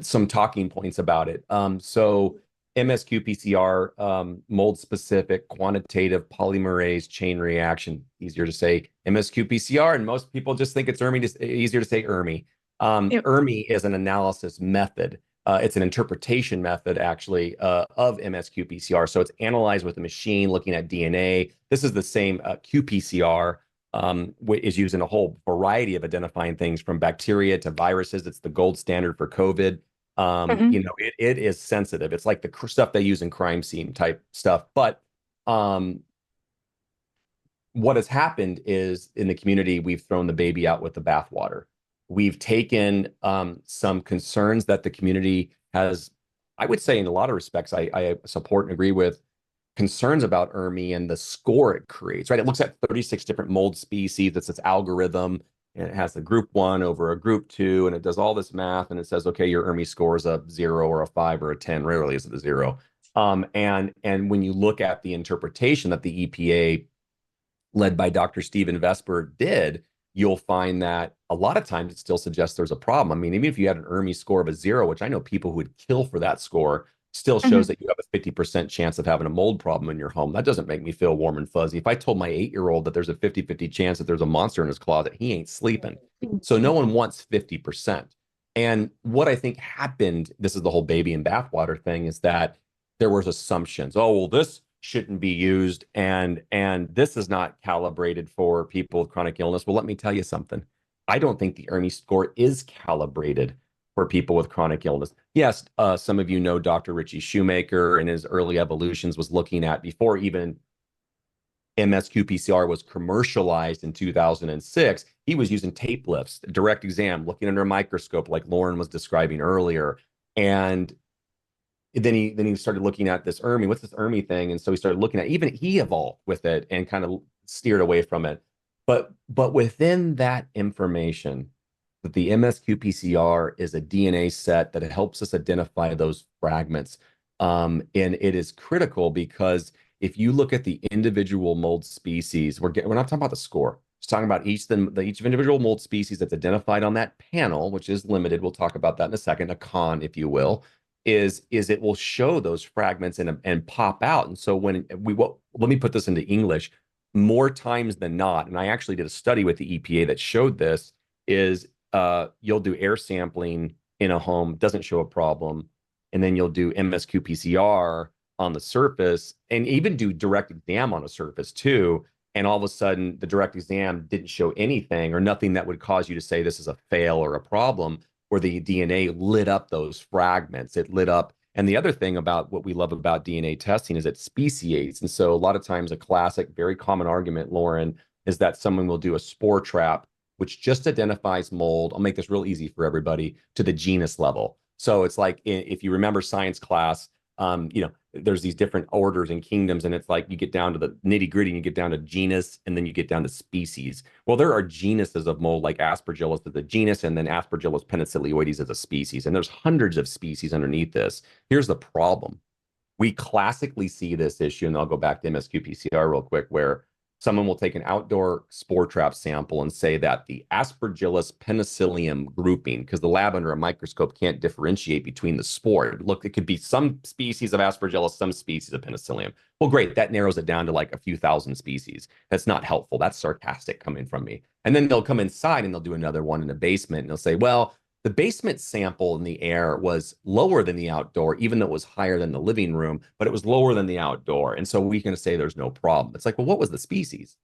Some talking points about it. So MSQ PCR, mold specific quantitative polymerase chain reaction, easier to say MSQ PCR, and most people just think it's ERMI, easier to say ERMI. Yep. ERMI is an analysis method. It's an interpretation method, actually, of MSQ PCR. So it's analyzed with a machine looking at DNA. This is the same qPCR, is used in a whole variety of identifying things from bacteria to viruses. It's the gold standard for COVID. It is sensitive. It's like the stuff they use in crime scene type stuff. But what has happened is in the community, we've thrown the baby out with the bathwater. We've taken some concerns that the community has, I would say in a lot of respects, I support and agree with, concerns about ERMI and the score it creates, right? It looks at 36 different mold species. It's this algorithm, and it has the group 1 over a group 2, and it does all this math, and it says, okay, your ERMI score is a 0 or a 5 or a 10. Rarely is it a 0. And when you look at the interpretation that the EPA, led by Dr. Stephen Vesper, did, you'll find that a lot of times it still suggests there's a problem. I mean, even if you had an ERMI score of a 0, which I know people who would kill for that score, still shows that you have a 50% chance of having a mold problem in your home. That doesn't make me feel warm and fuzzy. If I told my 8-year-old that there's a 50-50 chance that there's a monster in his closet, he ain't sleeping. So no one wants 50%. And what I think happened, this is the whole baby and bathwater thing, is that there was assumptions. Oh, well, this shouldn't be used, and this is not calibrated for people with chronic illness. Well, let me tell you something. I don't think the ERMI score is calibrated for people with chronic illness. Yes, some of you know Dr. Richie Shoemaker in his early evolutions was looking at, before even MSQ-PCR was commercialized in 2006, he was using tape lifts, direct exam, looking under a microscope like Lauren was describing earlier. And then he started looking at this ERMI. What's this ERMI thing? And so he started looking at, even he evolved with it and kind of steered away from it. But within that information, that the MSQ-PCR is a DNA set that helps us identify those fragments. And it is critical because if you look at the individual mold species, we're not talking about the score. It's talking about each individual mold species that's identified on that panel, which is limited. We'll talk about that in a second, a con, if you will. Is it will show those fragments and pop out. And so let me put this into English, more times than not, and I actually did a study with the EPA that showed this, is you'll do air sampling in a home, doesn't show a problem, and then you'll do MSQ-PCR on the surface, and even do direct exam on a surface too, and all of a sudden the direct exam didn't show anything or nothing that would cause you to say this is a fail or a problem, where the DNA lit up those fragments. It lit up. And the other thing about what we love about DNA testing is it speciates. And so a lot of times a classic, very common argument, Lauren, is that someone will do a spore trap, which just identifies mold. I'll make this real easy for everybody, to the genus level. So it's like, if you remember science class, there's these different orders and kingdoms, and it's like you get down to the nitty gritty and you get down to genus, and then you get down to species. Well, there are genuses of mold, like Aspergillus is a genus, and then Aspergillus penicillioides is a species, and there's hundreds of species underneath this. Here's the problem. We classically see this issue, and I'll go back to MSQ-PCR real quick, where someone will take an outdoor spore trap sample and say that the Aspergillus penicillium grouping, because the lab under a microscope can't differentiate between the spore. Look, it could be some species of Aspergillus, some species of penicillium. Well, great. That narrows it down to like a few thousand species. That's not helpful. That's sarcastic coming from me. And then they'll come inside and they'll do another one in the basement, and they'll say, well, the basement sample in the air was lower than the outdoor, even though it was higher than the living room, but it was lower than the outdoor. And so we can say there's no problem. It's like, well, what was the species?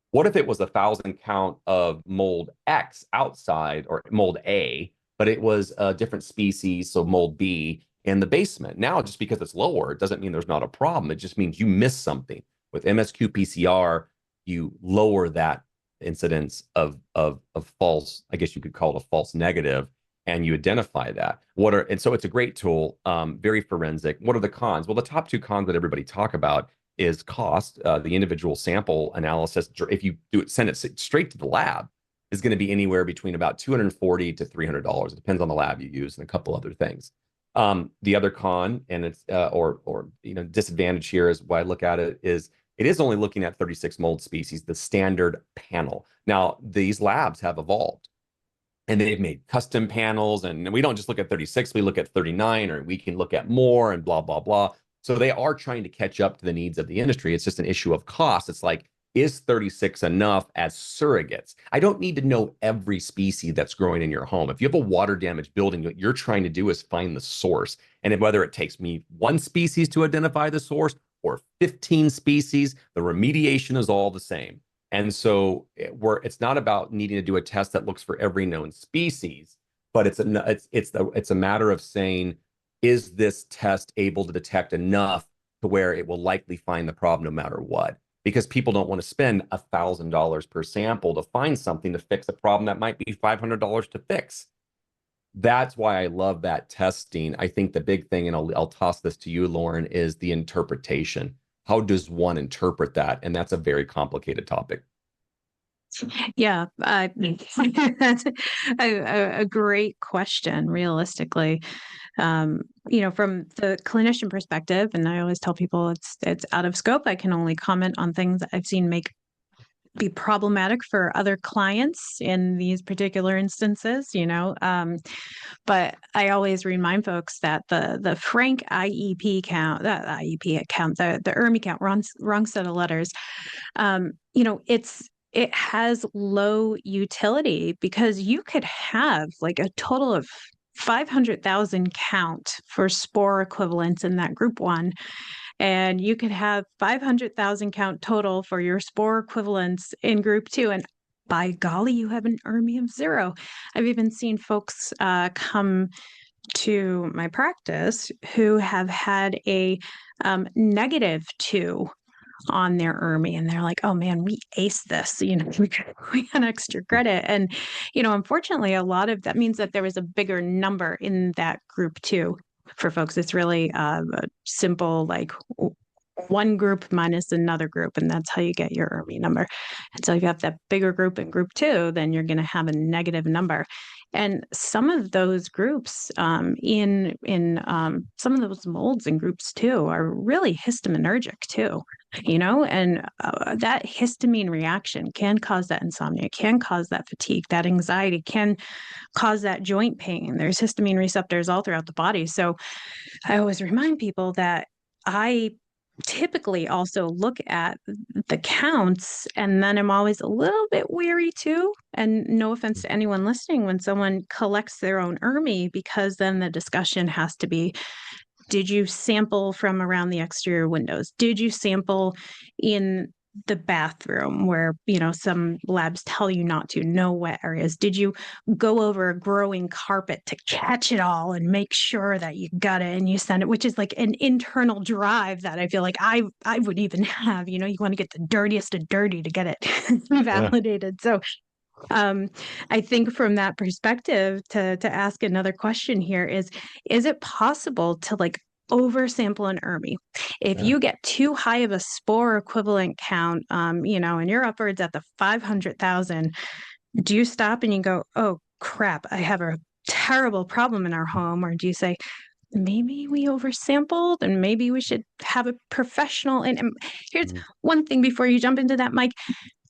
What if it was 1,000 count of mold X outside, or mold A, but it was a different species, so mold B, in the basement? Now, just because it's lower, it doesn't mean there's not a problem. It just means you missed something. With MSQ-PCR, you lower that incidence of false, I guess you could call it a false negative, and you identify that. And so it's a great tool, very forensic. What are the cons? Well, the top two cons that everybody talk about is cost. The individual sample analysis, if you send it straight to the lab, is going to be anywhere between about $240 to $300. It depends on the lab you use and a couple other things. The other con, and it's disadvantage here, is why I look at it, is it is only looking at 36 mold species, the standard panel. Now, these labs have evolved, and they've made custom panels, and we don't just look at 36, we look at 39, or we can look at more, and blah, blah, blah. So they are trying to catch up to the needs of the industry. It's just an issue of cost. It's like, is 36 enough as surrogates? I don't need to know every species that's growing in your home. If you have a water damaged building, what you're trying to do is find the source. And whether it takes me one species to identify the source or 15 species, the remediation is all the same. And so it's not about needing to do a test that looks for every known species, but it's a matter of saying, is this test able to detect enough to where it will likely find the problem no matter what? Because people don't want to spend $1,000 per sample to find something to fix a problem that might be $500 to fix. That's why I love that testing. I think the big thing, and I'll toss this to you, Lauren, is the interpretation. How does one interpret that? And that's a very complicated topic. Yeah, that's a great question, realistically. From the clinician perspective, and I always tell people it's out of scope. I can only comment on things that I've seen be problematic for other clients in these particular instances. But I always remind folks that the frank IEP count, that IEP account, the ERMI count, wrong set of letters. It has low utility because you could have like a total of 500,000 count for spore equivalents in that group one. And you could have 500,000 count total for your spore equivalents in group two. And by golly, you have an ERMI of 0. I've even seen folks come to my practice who have had a -2 on their ERMI, and they're like, "Oh man, we aced this. We got extra credit." And unfortunately, a lot of that means that there was a bigger number in that group too. For folks, it's really simple, like one group minus another group, and that's how you get your ERMI number. And so if you have that bigger group in group two, then you're going to have a negative number. And some of those groups in some of those molds in groups two are really histaminergic too, and that histamine reaction can cause that insomnia, can cause that fatigue, that anxiety, can cause that joint pain. There's histamine receptors all throughout the body. So I always remind people that I typically also look at the counts, and then I'm always a little bit weary too. And no offense to anyone listening, when someone collects their own ERMI, because then the discussion has to be, did you sample from around the exterior windows? Did you sample in the bathroom where, some labs tell you not to, no wet areas? Did you go over a growing carpet to catch it all and make sure that you got it and you send it, which is like an internal drive that I feel like I would even have, you want to get the dirtiest of dirty to get it validated. Yeah. So I think from that perspective, to ask another question here is it possible to like oversample an ERMI? If you get too high of a spore equivalent count, and you're upwards at the 500,000, do you stop and you go, oh crap, I have a terrible problem in our home? Or do you say, maybe we oversampled and maybe we should have a professional? And here's one thing before you jump into that, Mike.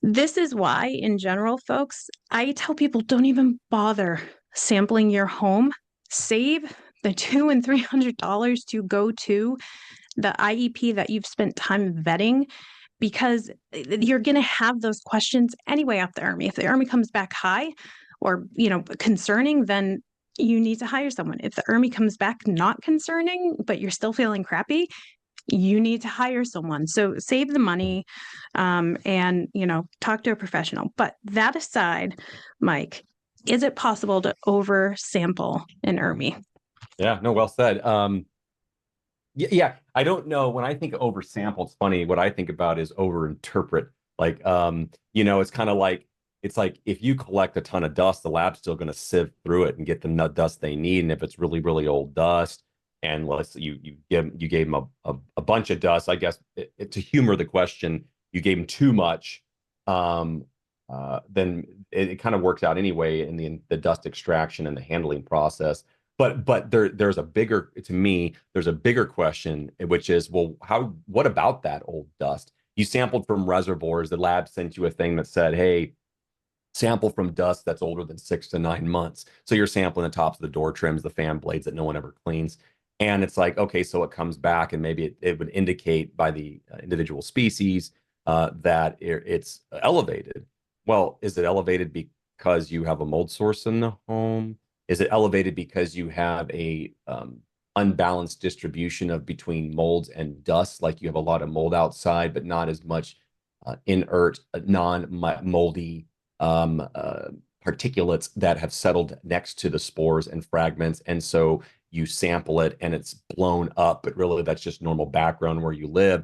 This is why, in general, folks, I tell people don't even bother sampling your home. Save the $200 and $300 to go to the IEP that you've spent time vetting, because you're going to have those questions anyway off the ERMI. If the ERMI comes back high or, concerning, then you need to hire someone. If the ERMI comes back not concerning, but you're still feeling crappy, you need to hire someone. So save the money and, talk to a professional. But that aside, Mike, is it possible to oversample an ERMI? Yeah, no, well said. Yeah, I don't know. When I think of oversample, it's funny. What I think about is overinterpret. Like, it's kind of like, it's like if you collect a ton of dust, the lab's still going to sieve through it and get the dust they need. And if it's really, really old dust, and you gave them a bunch of dust, I guess to humor the question, you gave them too much, then it kind of works out anyway in the dust extraction and the handling process. But there's a bigger, to me, there's a bigger question, which is, well, what about that old dust? You sampled from reservoirs. The lab sent you a thing that said, hey, sample from dust that's older than 6 to 9 months. So you're sampling the tops of the door trims, the fan blades that no one ever cleans. And it's like, okay, so it comes back, and maybe it would indicate by the individual species that it's elevated. Well, is it elevated because you have a mold source in the home? Is it elevated because you have a unbalanced distribution between molds and dust? Like you have a lot of mold outside, but not as much inert, non-moldy particulates that have settled next to the spores and fragments. And so you sample it and it's blown up, but really that's just normal background where you live.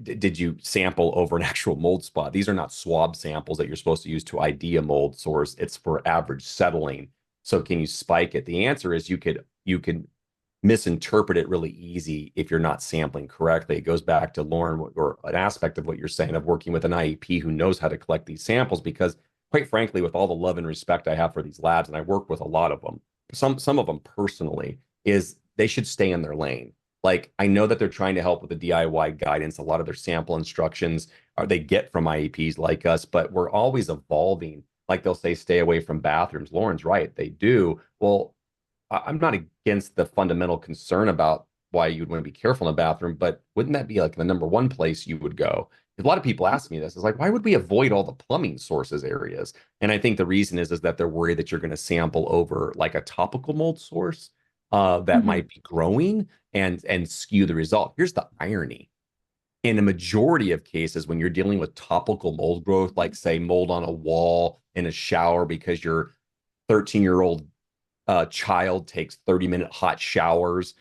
Did you sample over an actual mold spot? These are not swab samples that you're supposed to use to ID a mold source. It's for average settling. So can you spike it? The answer is you could misinterpret it really easy if you're not sampling correctly. It goes back to Lauren, or an aspect of what you're saying of working with an IEP who knows how to collect these samples, because quite frankly, with all the love and respect I have for these labs, and I work with a lot of them, some of them personally, is they should stay in their lane. Like, I know that they're trying to help with the DIY guidance. A lot of their sample instructions are they get from IEPs like us, but we're always evolving. Like, they'll say, stay away from bathrooms. Lauren's right. They do. Well, I'm not against the fundamental concern about why you'd want to be careful in a bathroom, but wouldn't that be like the number one place you would go? A lot of people ask me this. It's like, why would we avoid all the plumbing sources areas? And I think the reason is that they're worried that you're going to sample over like a topical mold source that might be growing and skew the result. Here's the irony. In a majority of cases, when you're dealing with topical mold growth, like say mold on a wall in a shower because your 13-year-old child takes 30-minute hot showers,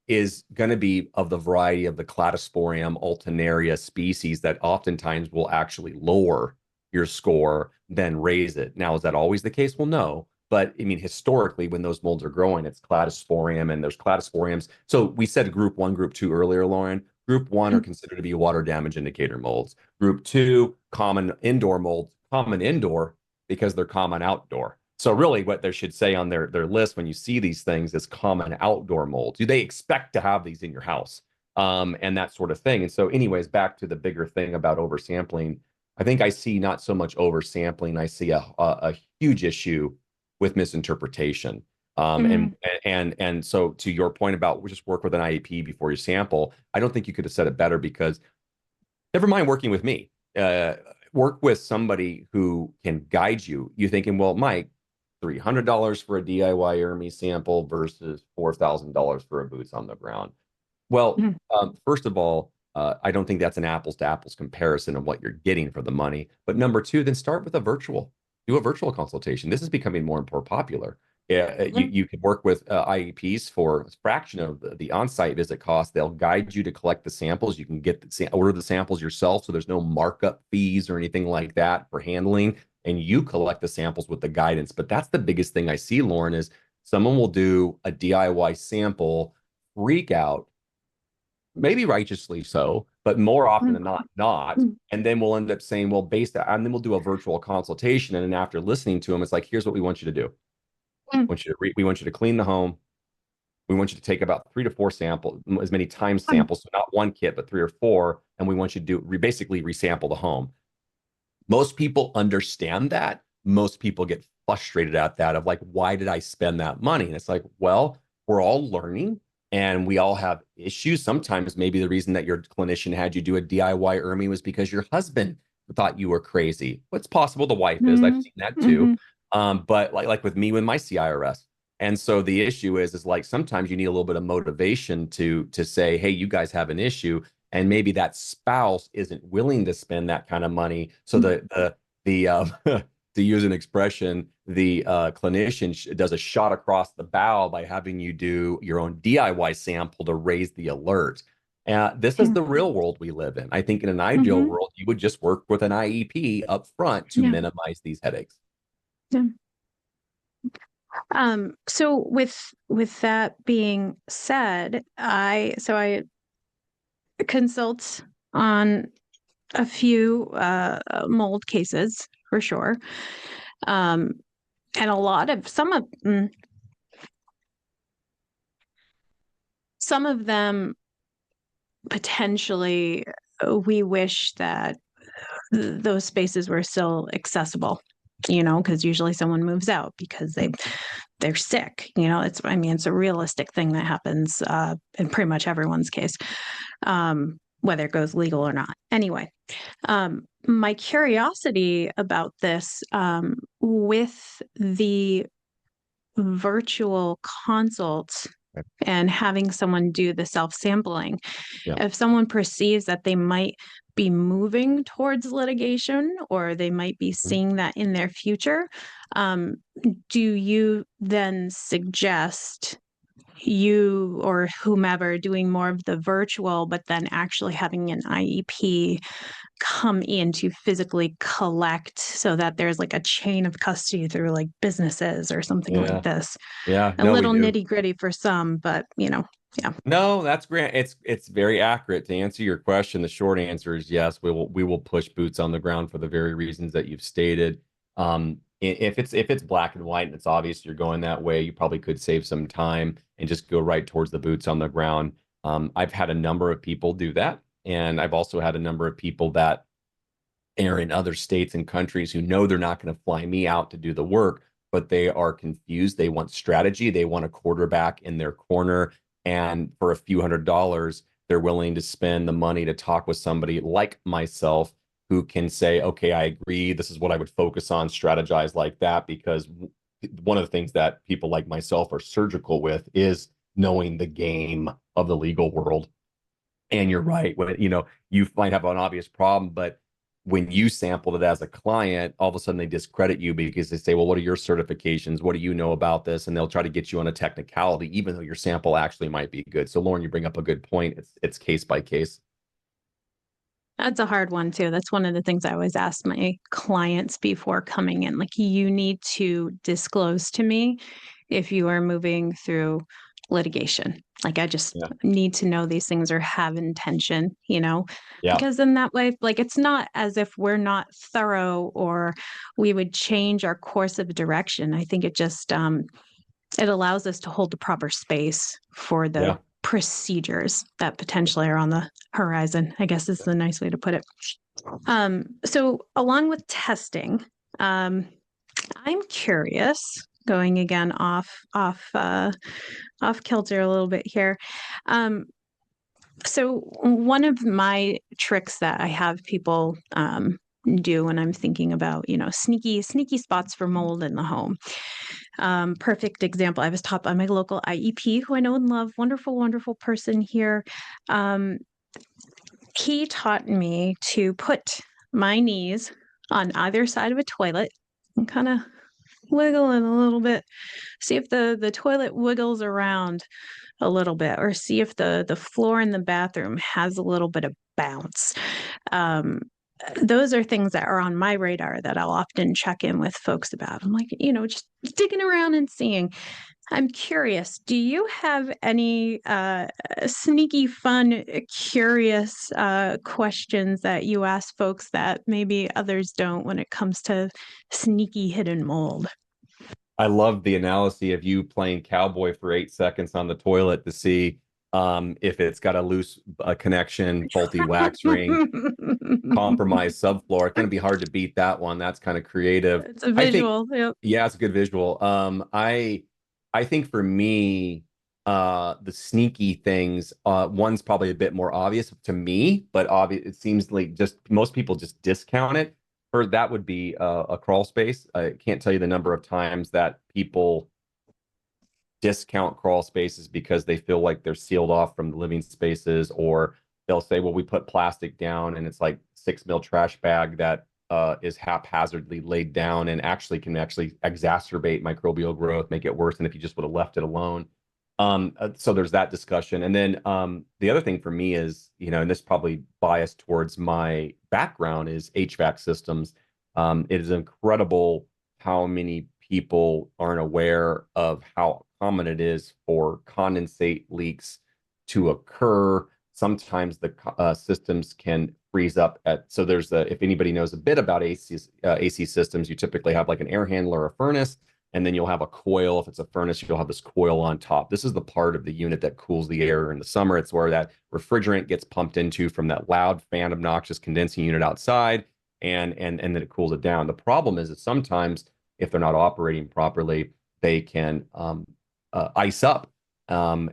is going to be of the variety of the Cladosporium alternaria species that oftentimes will actually lower your score than raise it. Now, is that always the case? Well, no. But I mean, historically, when those molds are growing, it's Cladosporium, and there's Cladosporiums. So we said group 1, group 2 earlier, Lauren. Group 1 are considered to be water damage indicator molds. Group 2, common indoor molds, common indoor because they're common outdoor. So really what they should say on their list when you see these things is common outdoor molds. Do they expect to have these in your house? And that sort of thing. And so anyways, back to the bigger thing about oversampling, I think I see not so much oversampling. I see a huge issue with misinterpretation. And so to your point about just work with an IEP before you sample, I don't think you could have said it better, because never mind working with me, work with somebody who can guide you. You're thinking, well, Mike, $300 for a DIY ERMI sample versus $4,000 for a boots on the ground. Well, first of all, I don't think that's an apples to apples comparison of what you're getting for the money. But number two, then start with a virtual. Do a virtual consultation. This is becoming more and more popular. You can work with IEPs for a fraction of the on-site visit cost. They'll guide you to collect the samples. You can order the samples yourself, so there's no markup fees or anything like that for handling, and you collect the samples with the guidance. But that's the biggest thing I see, Lauren, is someone will do a DIY sample, freak out, maybe righteously so, but more often than not. And then we'll end up saying, well, and then we'll do a virtual consultation. And then after listening to them, it's like, here's what we want you to do. We want you to clean the home. We want you to take about 3 to 4 samples, as many times samples, so not one kit, but 3 or 4. And we want you to basically resample the home. Most people understand that. Most people get frustrated at that of like, why did I spend that money? And it's like, well, we're all learning and we all have issues. Sometimes maybe the reason that your clinician had you do a DIY ERMI was because your husband thought you were crazy. What's possible the wife is. I've seen that too. But like with me, with my CIRS. And so the issue is like sometimes you need a little bit of motivation to say, hey, you guys have an issue. And maybe that spouse isn't willing to spend that kind of money. So the to use an expression, the clinician does a shot across the bow by having you do your own DIY sample to raise the alert. This is the real world we live in. I think in an ideal world, you would just work with an IEP up front to minimize these headaches. So with that being said, I consult on a few mold cases for sure, and some of them potentially we wish that those spaces were still accessible, because usually someone moves out because they're sick. It's a realistic thing that happens in pretty much everyone's case, whether it goes legal or not. Anyway, my curiosity about this, with the virtual consults and having someone do the self-sampling, if someone perceives that they might be moving towards litigation or they might be seeing that in their future, do you then suggest you or whomever doing more of the virtual, but then actually having an IEP come in to physically collect so that there's like a chain of custody through like businesses or something like this. Yeah, A no, we little do. nitty gritty for some, but yeah. No, that's great. It's very accurate. To answer your question, the short answer is yes, we will push boots on the ground for the very reasons that you've stated. If it's black and white and it's obvious you're going that way, you probably could save some time and just go right towards the boots on the ground. I've had a number of people do that, and I've also had a number of people that are in other states and countries who know they're not going to fly me out to do the work, but they are confused. They want strategy. They want a quarterback in their corner. And for a few $100s, they're willing to spend the money to talk with somebody like myself who can say, okay, I agree. This is what I would focus on, strategize like that. Because one of the things that people like myself are surgical with is knowing the game of the legal world. And you're right. When, you might have an obvious problem, but when you sampled it as a client, all of a sudden they discredit you because they say, well, what are your certifications? What do you know about this? And they'll try to get you on a technicality, even though your sample actually might be good. So Lauren, you bring up a good point. It's case by case. That's a hard one too. That's one of the things I always ask my clients before coming in. Like, you need to disclose to me if you are moving through litigation. Like, I just Yeah. need to know these things or have intention, Yeah. because in that way, like, it's not as if we're not thorough or we would change our course of direction. I think it just, it allows us to hold the proper space for the Yeah. procedures that potentially are on the horizon, I guess is the nice way to put it. So along with testing, I'm curious, going again off kilter a little bit here. So one of my tricks that I have people do when I'm thinking about, sneaky spots for mold in the home. Perfect example. I was taught by my local IEP, who I know and love, wonderful, wonderful person here. He taught me to put my knees on either side of a toilet and kind of wiggle it a little bit. See if the toilet wiggles around a little bit, or see if the floor in the bathroom has a little bit of bounce. Those are things that are on my radar that I'll often check in with folks about. I'm like, just digging around and seeing. I'm curious, do you have any sneaky, fun, curious questions that you ask folks that maybe others don't when it comes to sneaky hidden mold? I love the analogy of you playing cowboy for 8 seconds on the toilet to see if it's got a loose connection, faulty wax ring, compromised subfloor. It's going to be hard to beat that one. That's kind of creative. It's a I think, visual. Yep. yeah, it's a good visual. I think for me, the sneaky things, one's probably a bit more obvious to me, but obvious. It seems like just most people just discount it. For that would be a crawl space. I can't tell you the number of times that people discount crawl spaces because they feel like they're sealed off from the living spaces, or they'll say, well, we put plastic down and it's like 6 mil trash bag that is haphazardly laid down and can exacerbate microbial growth, make it worse than if you just would have left it alone. So there's that discussion. And then the other thing for me is, and this probably biased towards my background, is HVAC systems. It is incredible how many people aren't aware of how common it is for condensate leaks to occur. Sometimes the systems can freeze up so there's if anybody knows a bit about AC systems, you typically have like an air handler or a furnace, and then you'll have a coil. If it's a furnace, you'll have this coil on top. This is the part of the unit that cools the air in the summer. It's where that refrigerant gets pumped into from that loud fan obnoxious condensing unit outside, and then it cools it down. The problem is that sometimes, if they're not operating properly, they can ice up.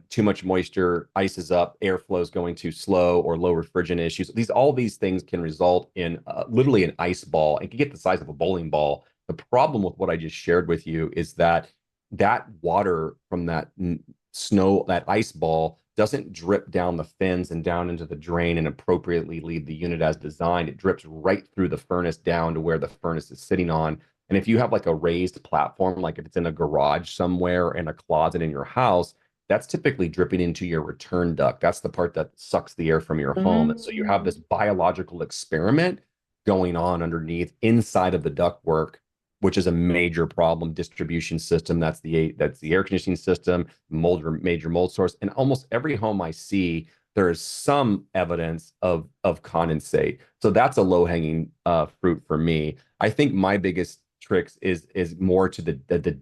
Too much moisture ices up, airflow is going too slow, or low refrigerant issues. All these things can result in literally an ice ball, and can get the size of a bowling ball. The problem with what I just shared with you is that water from that snow, that ice ball, doesn't drip down the fins and down into the drain and appropriately leave the unit as designed. It drips right through the furnace down to where the furnace is sitting on. And if you have like a raised platform, like if it's in a garage somewhere in a closet in your house, that's typically dripping into your return duct. That's the part that sucks the air from your home. And so you have this biological experiment going on underneath inside of the ductwork, which is a major problem. Distribution system, that's the air conditioning system, major mold source. And almost every home I see, there is some evidence of condensate. So that's a low-hanging fruit for me. I think my biggest tricks is more to the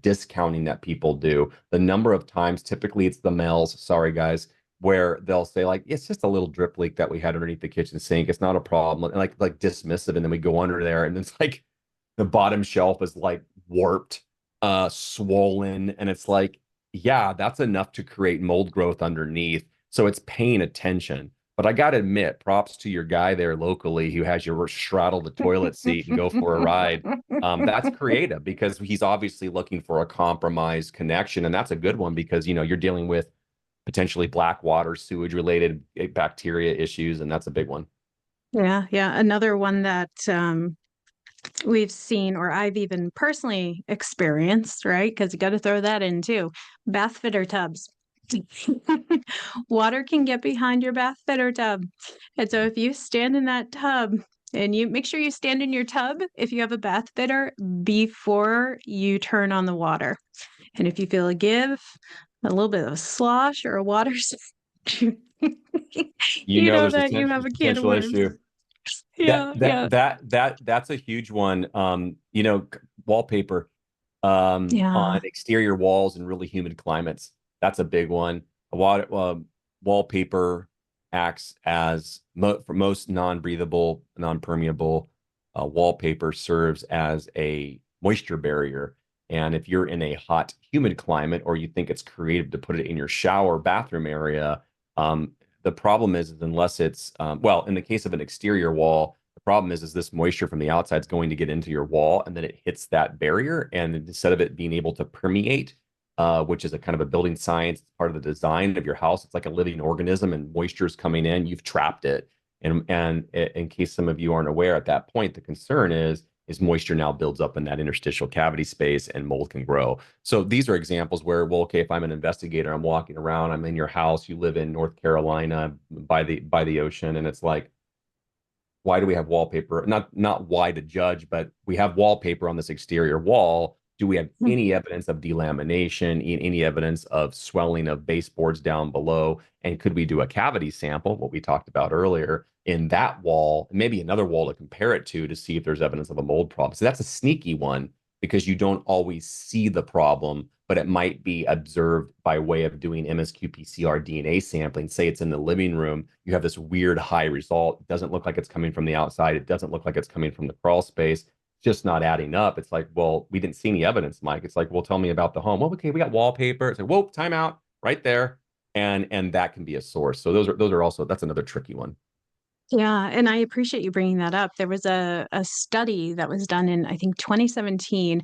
discounting that people do. The number of times, typically it's the males, sorry guys, where they'll say like, it's just a little drip leak that we had underneath the kitchen sink. It's not a problem. And like dismissive. And then we go under there and it's like the bottom shelf is like warped, swollen. And it's like, yeah, that's enough to create mold growth underneath. So it's paying attention. But I got to admit, props to your guy there locally who has you straddle the toilet seat and go for a ride. That's creative because he's obviously looking for a compromised connection. And that's a good one because, you know, you're dealing with potentially black water, sewage related bacteria issues. And that's a big one. Yeah. Yeah. Another one that we've seen, or I've even personally experienced, right? Because you got to throw that in too. Bath fitter tubs. Water can get behind your bath fitter tub. And so if you stand in that tub, and you make sure you stand in your tub if you have a bath fitter before you turn on the water. And if you feel a give, a little bit of a slosh or a water, you know There's that you have a can of potential worms. issue. Yeah, That's a huge one. Wallpaper yeah. on exterior walls in really humid climates. That's a big one. Wallpaper acts as for most non-breathable, non-permeable wallpaper serves as a moisture barrier. And if you're in a hot, humid climate, or you think it's creative to put it in your shower bathroom area, the problem is unless it's in the case of an exterior wall, the problem is this moisture from the outside is going to get into your wall, and then it hits that barrier, and instead of it being able to permeate, which is a kind of a building science part of the design of your house, it's like a living organism, and moisture is coming in, you've trapped it. And in case some of you aren't aware, at that point, the concern is moisture now builds up in that interstitial cavity space and mold can grow. So these are examples where, well, okay, if I'm an investigator, I'm walking around, I'm in your house, you live in North Carolina by the ocean, and it's like, why do we have wallpaper? Not why to judge, but we have wallpaper on this exterior wall. Do we have any evidence of delamination, any evidence of swelling of baseboards down below? And could we do a cavity sample, what we talked about earlier, in that wall, maybe another wall to compare it to see if there's evidence of a mold problem? So that's a sneaky one because you don't always see the problem, but it might be observed by way of doing MSQ-PCR DNA sampling. Say it's in the living room, you have this weird high result. It doesn't look like it's coming from the outside. It doesn't look like it's coming from the crawl space. Just not adding up. It's like, well, we didn't see any evidence, Mike. It's like, well, tell me about the home. Well, okay, we got wallpaper. It's like, whoa, time out right there. And that can be a source. So those are also, that's another tricky one. Yeah, and I appreciate you bringing that up. There was a study that was done in, I think, 2017,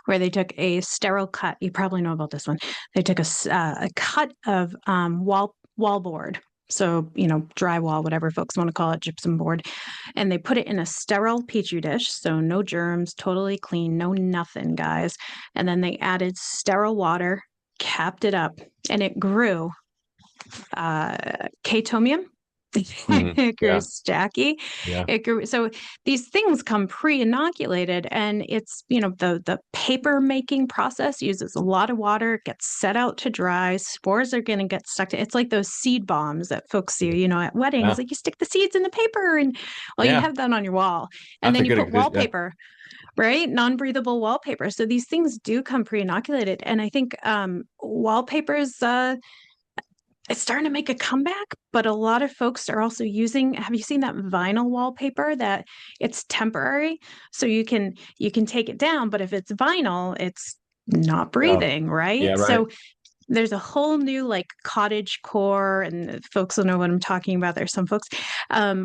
where they took a sterile cut. You probably know about this one. They took a cut of wallboard. So, drywall, whatever folks want to call it, gypsum board. And they put it in a sterile petri dish. So no germs, totally clean, no nothing, guys. And then they added sterile water, capped it up, and it grew Chaetomium. It grew Stachy. Yeah. It grew. So these things come pre-inoculated, and it's, the paper making process uses a lot of water. It gets set out to dry. Spores are going to get stuck to. It's like those seed bombs that folks do, at weddings. Yeah. Like you stick the seeds in the paper, and you have that on your wall, and then you put wallpaper. Right? Non-breathable wallpaper. So these things do come pre-inoculated. And I think wallpapers, it's starting to make a comeback, but a lot of folks are also using, have you seen that vinyl wallpaper that it's temporary? So you can take it down, but if it's vinyl, it's not breathing, right? Yeah, right. So there's a whole new like cottage core, and folks will know what I'm talking about. There's some folks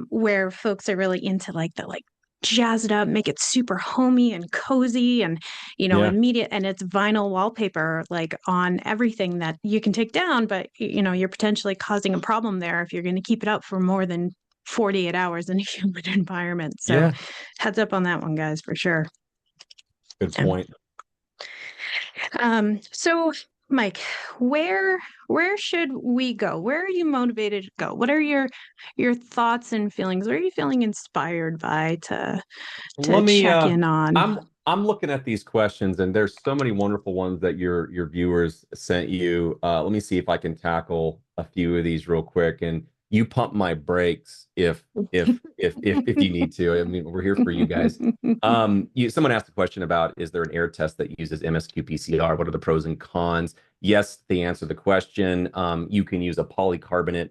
where folks are really into like the jazz it up, make it super homey and cozy and, immediate. And it's vinyl wallpaper, like on everything that you can take down, but you're potentially causing a problem there if you're going to keep it up for more than 48 hours in a humid environment. So heads up on that one, guys, for sure. Good point. So Mike, where should we go? Where are you motivated to go? What are your thoughts and feelings? What are you feeling inspired by to Let me check in on? I'm looking at these questions, and there's so many wonderful ones that your viewers sent you. Let me see if I can tackle a few of these real quick, and you pump my brakes if you need to. I mean, we're here for you guys. Someone asked a question about, is there an air test that uses MSQ-PCR? What are the pros and cons? Yes, to answer the question, you can use a polycarbonate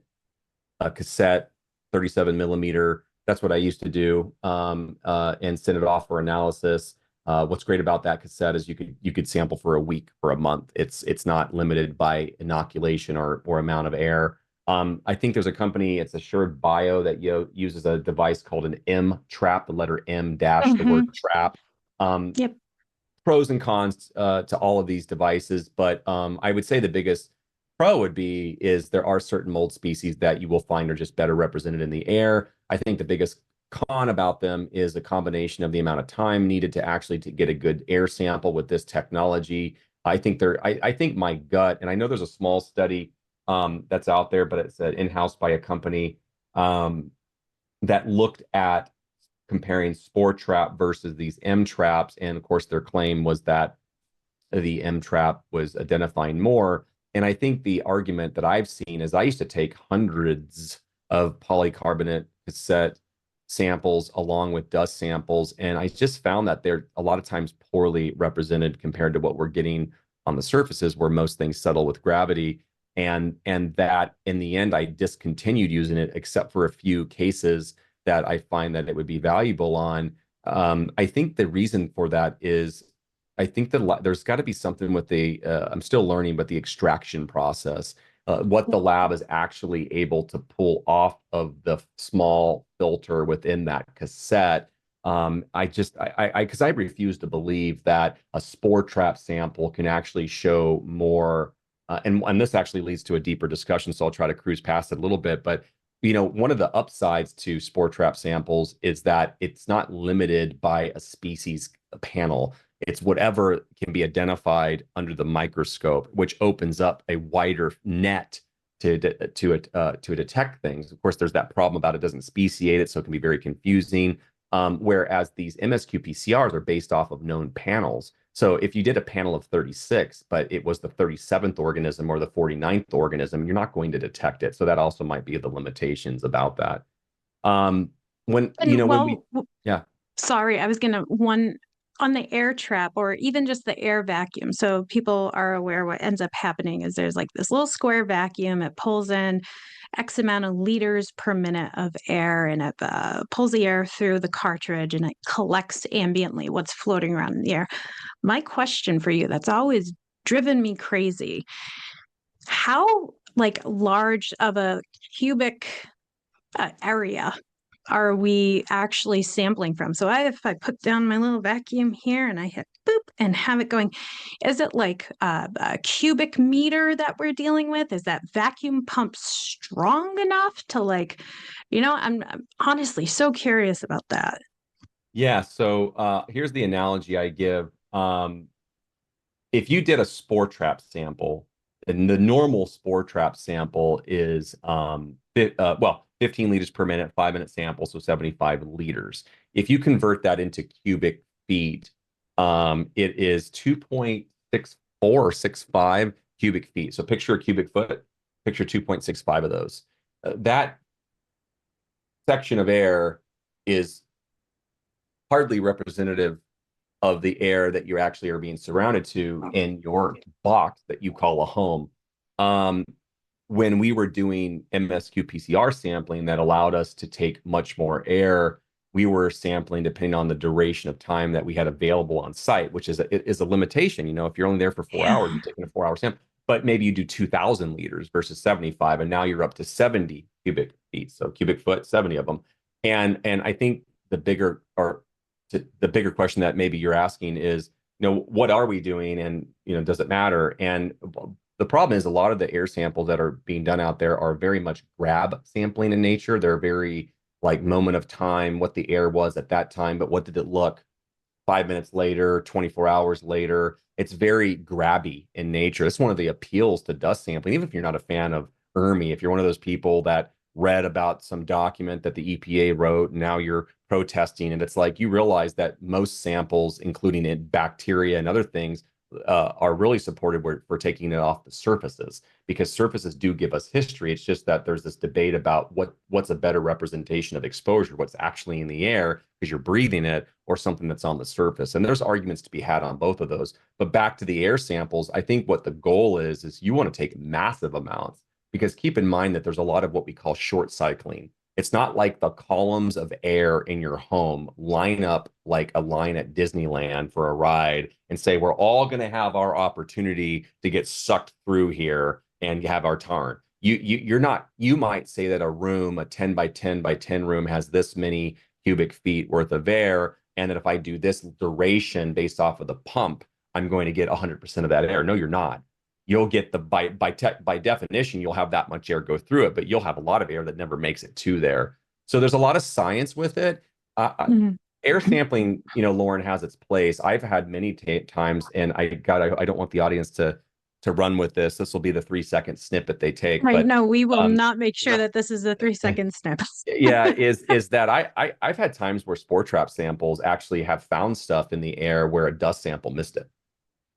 cassette, 37 millimeter. That's what I used to do, and send it off for analysis. What's great about that cassette is you could sample for a week, for a month. It's not limited by inoculation or amount of air. I think there's a company, it's Assured Bio, that uses a device called an M trap, the letter M dash the word trap. Yep. Pros and cons to all of these devices, but I would say the biggest pro is there are certain mold species that you will find are just better represented in the air. I think the biggest con about them is the combination of the amount of time needed to actually to get a good air sample with this technology. I think my gut, and I know there's a small study that's out there, but it's in-house by a company that looked at comparing spore trap versus these M traps. And of course, their claim was that the M trap was identifying more. And I think the argument that I've seen is I used to take hundreds of polycarbonate cassette samples along with dust samples, and I just found that they're a lot of times poorly represented compared to what we're getting on the surfaces, where most things settle with gravity. And that in the end, I discontinued using it, except for a few cases that I find that it would be valuable on. I think the reason for that is, I think that there's got to be something with I'm still learning, but the extraction process, what the lab is actually able to pull off of the small filter within that cassette. Because I refuse to believe that a spore trap sample can actually show more. And this actually leads to a deeper discussion, so I'll try to cruise past it a little bit. But one of the upsides to spore trap samples is that it's not limited by a species panel. It's whatever can be identified under the microscope, which opens up a wider net to detect things. Of course, there's that problem about it doesn't speciate it, so it can be very confusing. Whereas these MSQ-PCRs are based off of known panels. So if you did a panel of 36, but it was the 37th organism or the 49th organism, you're not going to detect it. So that also might be the limitations about that. Yeah. Sorry, I was gonna one on the air trap, or even just the air vacuum. So people are aware what ends up happening is there's like this little square vacuum. It pulls in X amount of liters per minute of air, and it pulls the air through the cartridge, and it collects ambiently what's floating around in the air. My question for you, that's always driven me crazy, how large of a cubic area are we actually sampling from? So if I put down my little vacuum here and I hit boop and have it going, is it like a cubic meter that we're dealing with? Is that vacuum pump strong enough to I'm honestly so curious about that. Yeah. So here's the analogy I give. If you did a spore trap sample, and the normal spore trap sample is 15 liters per minute, 5-minute sample, so 75 liters. If you convert that into cubic feet, it is 2.6465 cubic feet. So picture a cubic foot, picture 2.65 of those. That section of air is hardly representative of the air that you actually are being surrounded to in your box that you call a home. When we were doing MSQ-PCR sampling that allowed us to take much more air, we were sampling depending on the duration of time that we had available on site, which is a limitation. If you're only there for 4 hours, you're taking a 4-hour sample, but maybe you do 2,000 liters versus 75, and now you're up to 70 cubic feet, so cubic foot, 70 of them. And I think the bigger question that maybe you're asking is, what are we doing, and does it matter? And the problem is a lot of the air samples that are being done out there are very much grab sampling in nature. They're very like moment of time, what the air was at that time, but what did it look 5 minutes later, 24 hours later. It's very grabby in nature. It's one of the appeals to dust sampling. Even if you're not a fan of ERMI, if you're one of those people that read about some document that the EPA wrote, and now you're protesting, and it's like you realize that most samples, including in bacteria and other things, are really supported for taking it off the surfaces, because surfaces do give us history. It's just that there's this debate about what's a better representation of exposure, what's actually in the air because you're breathing it, or something that's on the surface. And there's arguments to be had on both of those. But back to the air samples, I think what the goal is you want to take massive amounts, because keep in mind that there's a lot of what we call short cycling. It's not like the columns of air in your home line up like a line at Disneyland for a ride and say, we're all going to have our opportunity to get sucked through here and have our turn. You're not, you might say that a room, a 10 by 10 by 10 room, has this many cubic feet worth of air, and that if I do this duration based off of the pump, I'm going to get 100% of that air. No, you're not. You'll get by definition, you'll have that much air go through it, but you'll have a lot of air that never makes it to there. So there's a lot of science with it. Air sampling, Lauren, has its place. I've had many times, and I don't want the audience to run with this. This will be the 3-second snippet they take. Right. But No, we will not make sure that this is a 3-second snip. yeah, is that I've had times where spore trap samples actually have found stuff in the air where a dust sample missed it.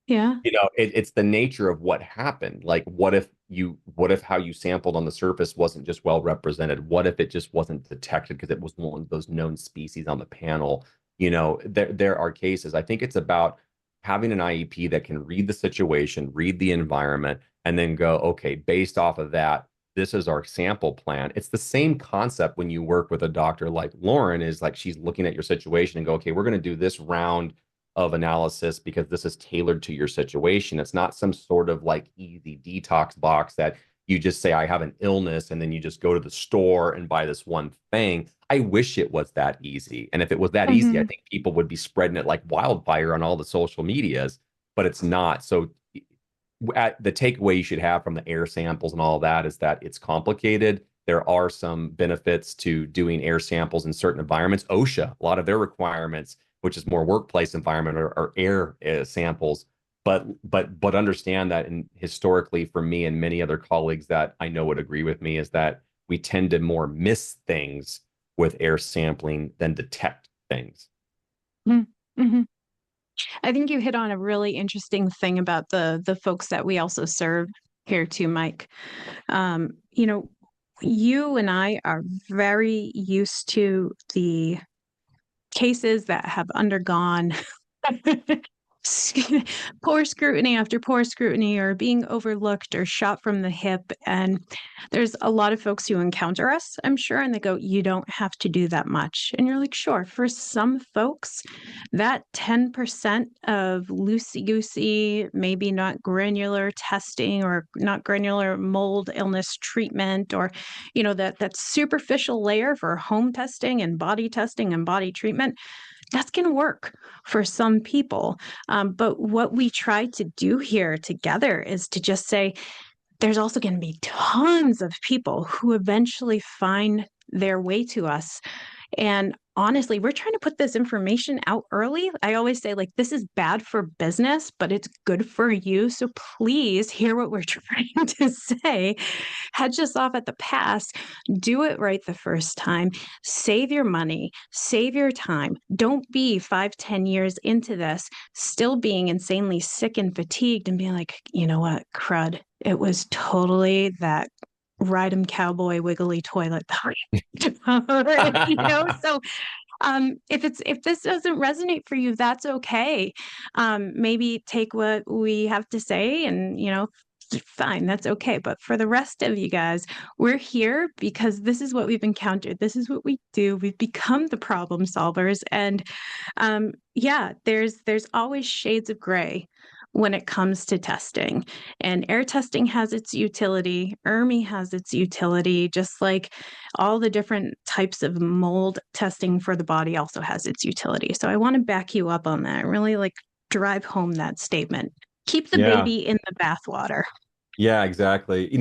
Yeah. It's the nature of what happened. Like, what if how you sampled on the surface wasn't just well represented? What if it just wasn't detected because it was one of those known species on the panel? There are cases. I think it's about having an IEP that can read the situation, read the environment, and then go, okay, based off of that, this is our sample plan. It's the same concept when you work with a doctor like Lauren, is like she's looking at your situation and go, okay, we're going to do this round of analysis because this is tailored to your situation. It's not some sort of like easy detox box that you just say, I have an illness, and then you just go to the store and buy this one thing. I wish it was that easy. And if it was that easy, I think people would be spreading it like wildfire on all the social medias, but it's not. So the takeaway you should have from the air samples and all of that is that it's complicated. There are some benefits to doing air samples in certain environments. OSHA, a lot of their requirements, which is more workplace environment, or air samples. But understand that, and historically for me and many other colleagues that I know would agree with me, is that we tend to more miss things with air sampling than detect things. Mm-hmm. I think you hit on a really interesting thing about the folks that we also serve here too, Mike. You and I are very used to the cases that have undergone poor scrutiny after poor scrutiny, or being overlooked or shot from the hip. And there's a lot of folks who encounter us, I'm sure, and they go, you don't have to do that much. And you're like, sure. For some folks, that 10% of loosey-goosey, maybe not granular testing, or not granular mold illness treatment, or, that superficial layer for home testing and body treatment, that's going to work for some people. But what we try to do here together is to just say, there's also going to be tons of people who eventually find their way to us. And honestly, we're trying to put this information out early. I always say, like, this is bad for business, but it's good for you. So please hear what we're trying to say. Hedge us off at the pass. Do it right the first time. Save your money. Save your time. Don't be 5-10 years into this, still being insanely sick and fatigued and being like, you know what, crud. It was totally that ride 'em cowboy wiggly toilet. So if this doesn't resonate for you, that's okay. Maybe take what we have to say and, fine, that's okay. But for the rest of you guys, we're here because this is what we've encountered. This is what we do. We've become the problem solvers. And there's always shades of gray when it comes to testing. And air testing has its utility. ERMI has its utility, just like all the different types of mold testing for the body also has its utility. So I want to back you up on that. Really drive home that statement. Keep the baby in the bathwater. Yeah, exactly.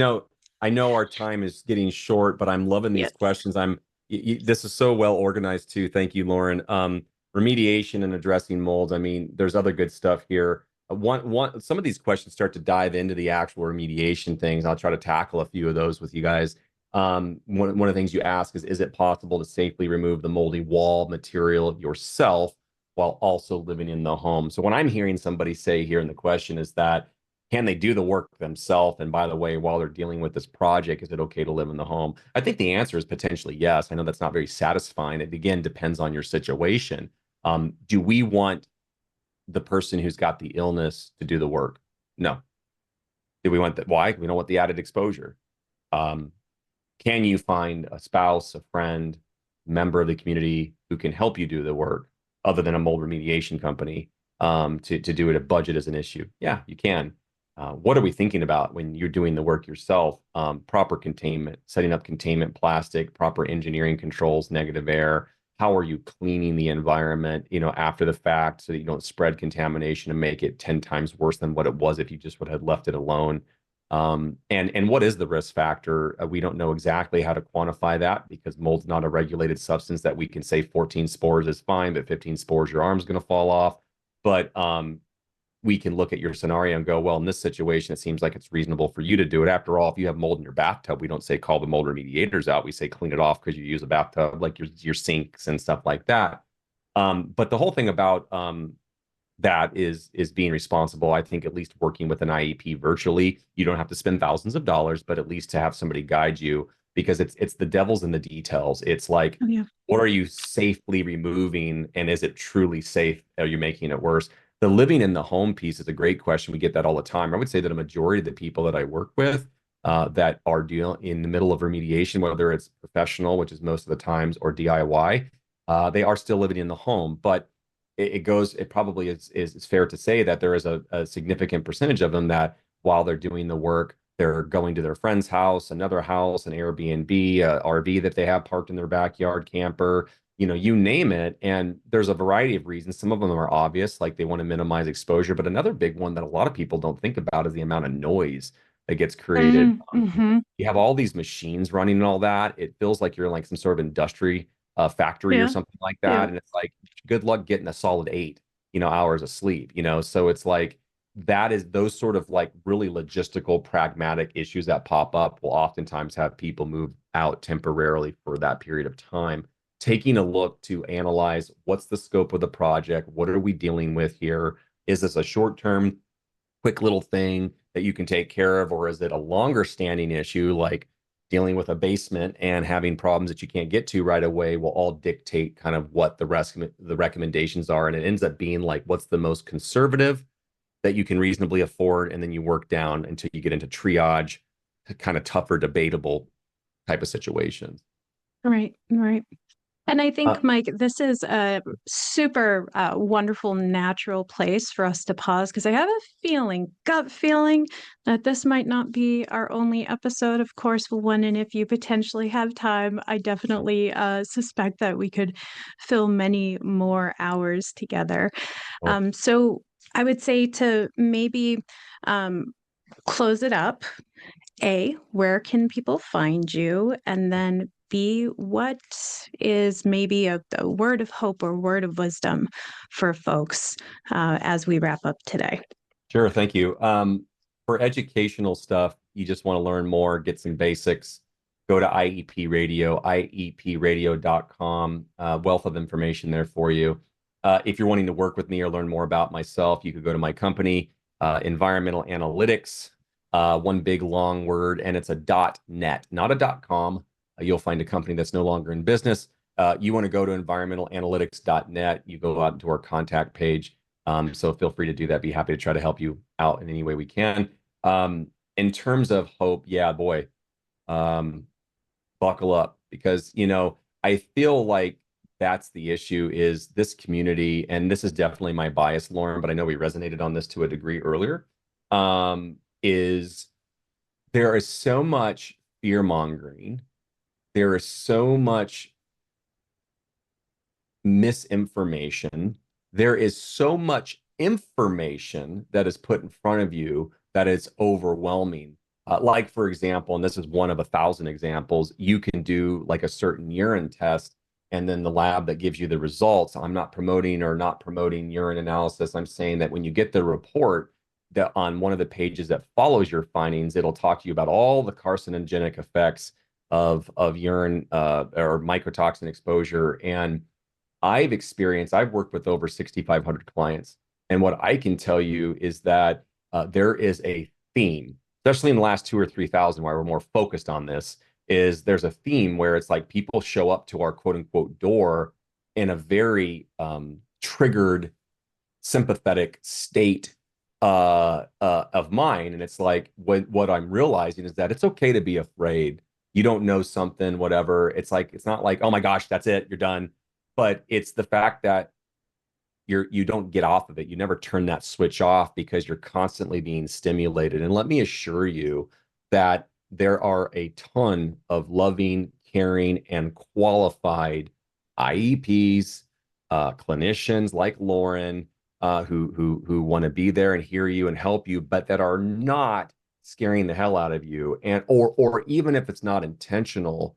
I know our time is getting short, but I'm loving these questions. This is so well organized too. Thank you, Lauren. remediation and addressing molds. I mean, there's other good stuff here. Some of these questions start to dive into the actual remediation things. I'll try to tackle a few of those with you guys. One of the things you ask is it possible to safely remove the moldy wall material yourself while also living in the home? So what I'm hearing somebody say here in the question is that, can they do the work themselves? And by the way, while they're dealing with this project, is it okay to live in the home? I think the answer is potentially yes. I know that's not very satisfying. It again depends on your situation. Do we want the person who's got the illness to do the work? No. Do we want that? Why? We don't want the added exposure. Can you find a spouse, a friend, member of the community who can help you do the work other than a mold remediation company to do it? A budget is an issue. Yeah, you can. What are we thinking about when you're doing the work yourself? Proper containment, setting up containment plastic, proper engineering controls, negative air. How are you cleaning the environment, after the fact so that you don't spread contamination and make it 10 times worse than what it was if you just would have left it alone? And what is the risk factor? We don't know exactly how to quantify that because mold's not a regulated substance that we can say 14 spores is fine, but 15 spores, your arm's going to fall off. But we can look at your scenario and go, well, in this situation, it seems like it's reasonable for you to do it. After all, if you have mold in your bathtub, we don't say call the mold remediators out. We say clean it off because you use a bathtub, like your sinks and stuff like that. But the whole thing about that is being responsible. I think at least working with an IEP virtually, you don't have to spend thousands of dollars, but at least to have somebody guide you, because it's the devil's in the details. It's like, what are you safely removing, and is it truly safe? Are you making it worse? The living in the home piece is a great question. We get that all the time. I would say that a majority of the people that I work with that are dealing in the middle of remediation, whether it's professional, which is most of the times, or DIY, they are still living in the home. But it probably is fair to say that there is a significant percentage of them that while they're doing the work, they're going to their friend's house, another house, an Airbnb, a RV that they have parked in their backyard, camper, you name it. And there's a variety of reasons. Some of them are obvious, like they want to minimize exposure. But another big one that a lot of people don't think about is the amount of noise that gets created. You have all these machines running and all that. It feels like you're in like some sort of industry factory or something like that. And it's like, good luck getting a solid 8, hours of sleep, So it's like, those sort of like really logistical, pragmatic issues that pop up will oftentimes have people move out temporarily for that period of time. Taking a look to analyze what's the scope of the project, what are we dealing with here? Is this a short-term, quick little thing that you can take care of, or is it a longer-standing issue like dealing with a basement and having problems that you can't get to right away? Will all dictate kind of what the recommendations are, and it ends up being like, what's the most conservative that you can reasonably afford, and then you work down until you get into triage, kind of tougher, debatable type of situations. Right. And I think, Mike, this is a super wonderful, natural place for us to pause, because I have a gut feeling, that this might not be our only episode. Of course, when and if you potentially have time, I definitely suspect that we could fill many more hours together. So I would say to maybe close it up. A, where can people find you? And then B, what is maybe a word of hope or word of wisdom for folks as we wrap up today? Sure, thank you. For educational stuff, you just want to learn more, get some basics, go to IEP Radio, iepradio.com, wealth of information there for you. If you're wanting to work with me or learn more about myself, you could go to my company, Environmental Analytics. One big long word, and it's a .net, not a .com. You'll find a company that's no longer in business. You want to go to environmentalanalytics.net. You go out to our contact page. So feel free to do that. Be happy to try to help you out in any way we can. In terms of hope, yeah, boy, buckle up, because, I feel like that's the issue, is this community, and this is definitely my bias, Lauren, but I know we resonated on this to a degree earlier. Is there is so much fear mongering, there is so much misinformation, there is so much information that is put in front of you that is overwhelming. Like, for example, and this is one of 1,000 examples, you can do like a certain urine test and then the lab that gives you the results. I'm not promoting or not promoting urine analysis. I'm saying that when you get the report, that on one of the pages that follows your findings, it'll talk to you about all the carcinogenic effects of urine or mycotoxin exposure. And I've worked with over 6,500 clients. And what I can tell you is that there is a theme, especially in the last 2 or 3,000, why we're more focused on this, is there's a theme where it's like people show up to our quote unquote door in a very triggered, sympathetic state of mind. And it's like, what I'm realizing is that it's okay to be afraid. You don't know something, whatever. It's like, it's not like, oh my gosh, that's it, you're done. But it's the fact that you don't get off of it. You never turn that switch off because you're constantly being stimulated. And let me assure you that there are a ton of loving, caring, and qualified IEPs, clinicians like Lauren, who want to be there and hear you and help you, but that are not scaring the hell out of you, and or even if it's not intentional,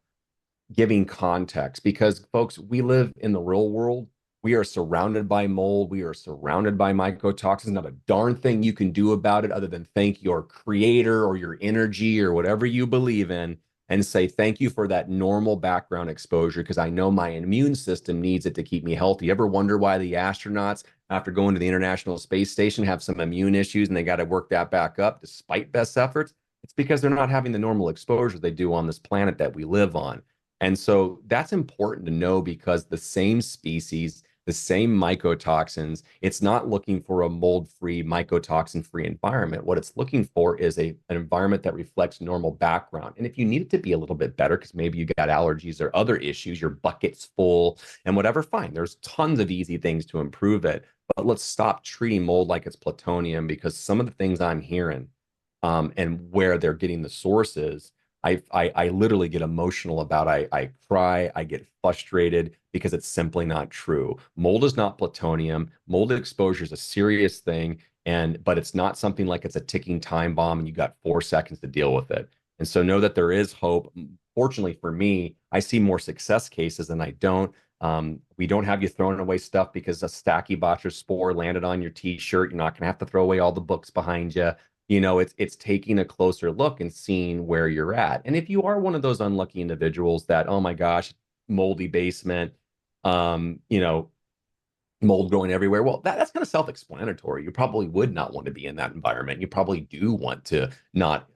giving context. Because folks, we live in the real world. We are surrounded by mold. We are surrounded by mycotoxins. Not a darn thing you can do about it other than thank your creator or your energy or whatever you believe in and say, thank you for that normal background exposure, because I know my immune system needs it to keep me healthy. Ever wonder why the astronauts, after going to the International Space Station, have some immune issues and they got to work that back up despite best efforts? It's because they're not having the normal exposure they do on this planet that we live on. And so that's important to know, because the same species, the same mycotoxins, it's not looking for a mold-free, mycotoxin-free environment. What it's looking for is an environment that reflects normal background. And if you need it to be a little bit better, because maybe you got allergies or other issues, your bucket's full and whatever, fine. There's tons of easy things to improve it. But let's stop treating mold like it's plutonium, because some of the things I'm hearing and where they're getting the sources, I literally get emotional about. I cry, I get frustrated, because it's simply not true. Mold is not plutonium. Mold exposure is a serious thing, but it's not something like it's a ticking time bomb and you got 4 seconds to deal with it. And so know that there is hope. Fortunately for me, I see more success cases than I don't. We don't have you throwing away stuff because a stacky botcher spore landed on your t-shirt. You're not going to have to throw away all the books behind you. You know, it's taking a closer look and seeing where you're at. And if you are one of those unlucky individuals that, oh my gosh, moldy basement, you know, mold growing everywhere, well, that's kind of self-explanatory. You probably would not want to be in that environment. You probably do want to not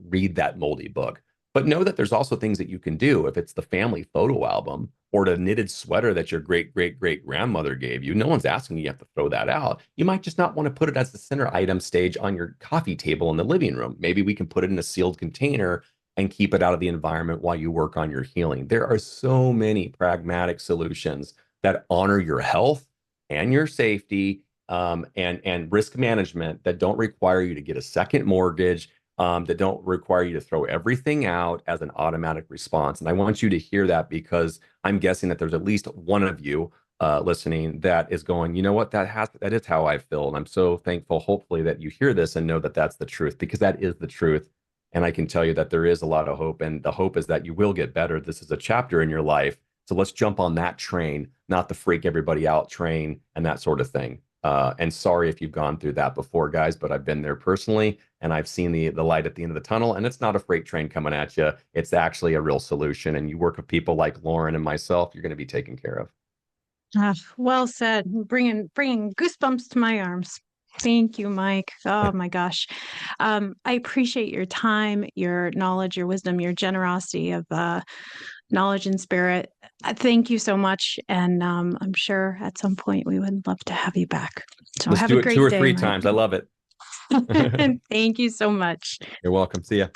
read that moldy book. But know that there's also things that you can do. If it's the family photo album or the knitted sweater that your great-great-great-grandmother gave you, no one's asking you have to throw that out. You might just not want to put it as the center item stage on your coffee table in the living room. Maybe we can put it in a sealed container and keep it out of the environment while you work on your healing. There are so many pragmatic solutions that honor your health and your safety and risk management, that don't require you to get a second mortgage, that don't require you to throw everything out as an automatic response. And I want you to hear that, because I'm guessing that there's at least one of you listening that is going, you know what, that is how I feel. And I'm so thankful, hopefully, that you hear this and know that that's the truth, because that is the truth. And I can tell you that there is a lot of hope, and the hope is that you will get better. This is a chapter in your life. So let's jump on that train, not the freak everybody out train and that sort of thing. And sorry if you've gone through that before, guys, but I've been there personally, and I've seen the light at the end of the tunnel, and it's not a freight train coming at you. It's actually a real solution. And you work with people like Lauren and myself, you're going to be taken care of. Well said. Bringing goosebumps to my arms. Thank you, Mike. Oh my gosh. I appreciate your time, your knowledge, your wisdom, your generosity of knowledge and spirit. Thank you so much. And I'm sure at some point we would love to have you back. So Let's have do a it great 2 or day, 3 Mike. times. I love it. Thank you so much. You're welcome. See ya.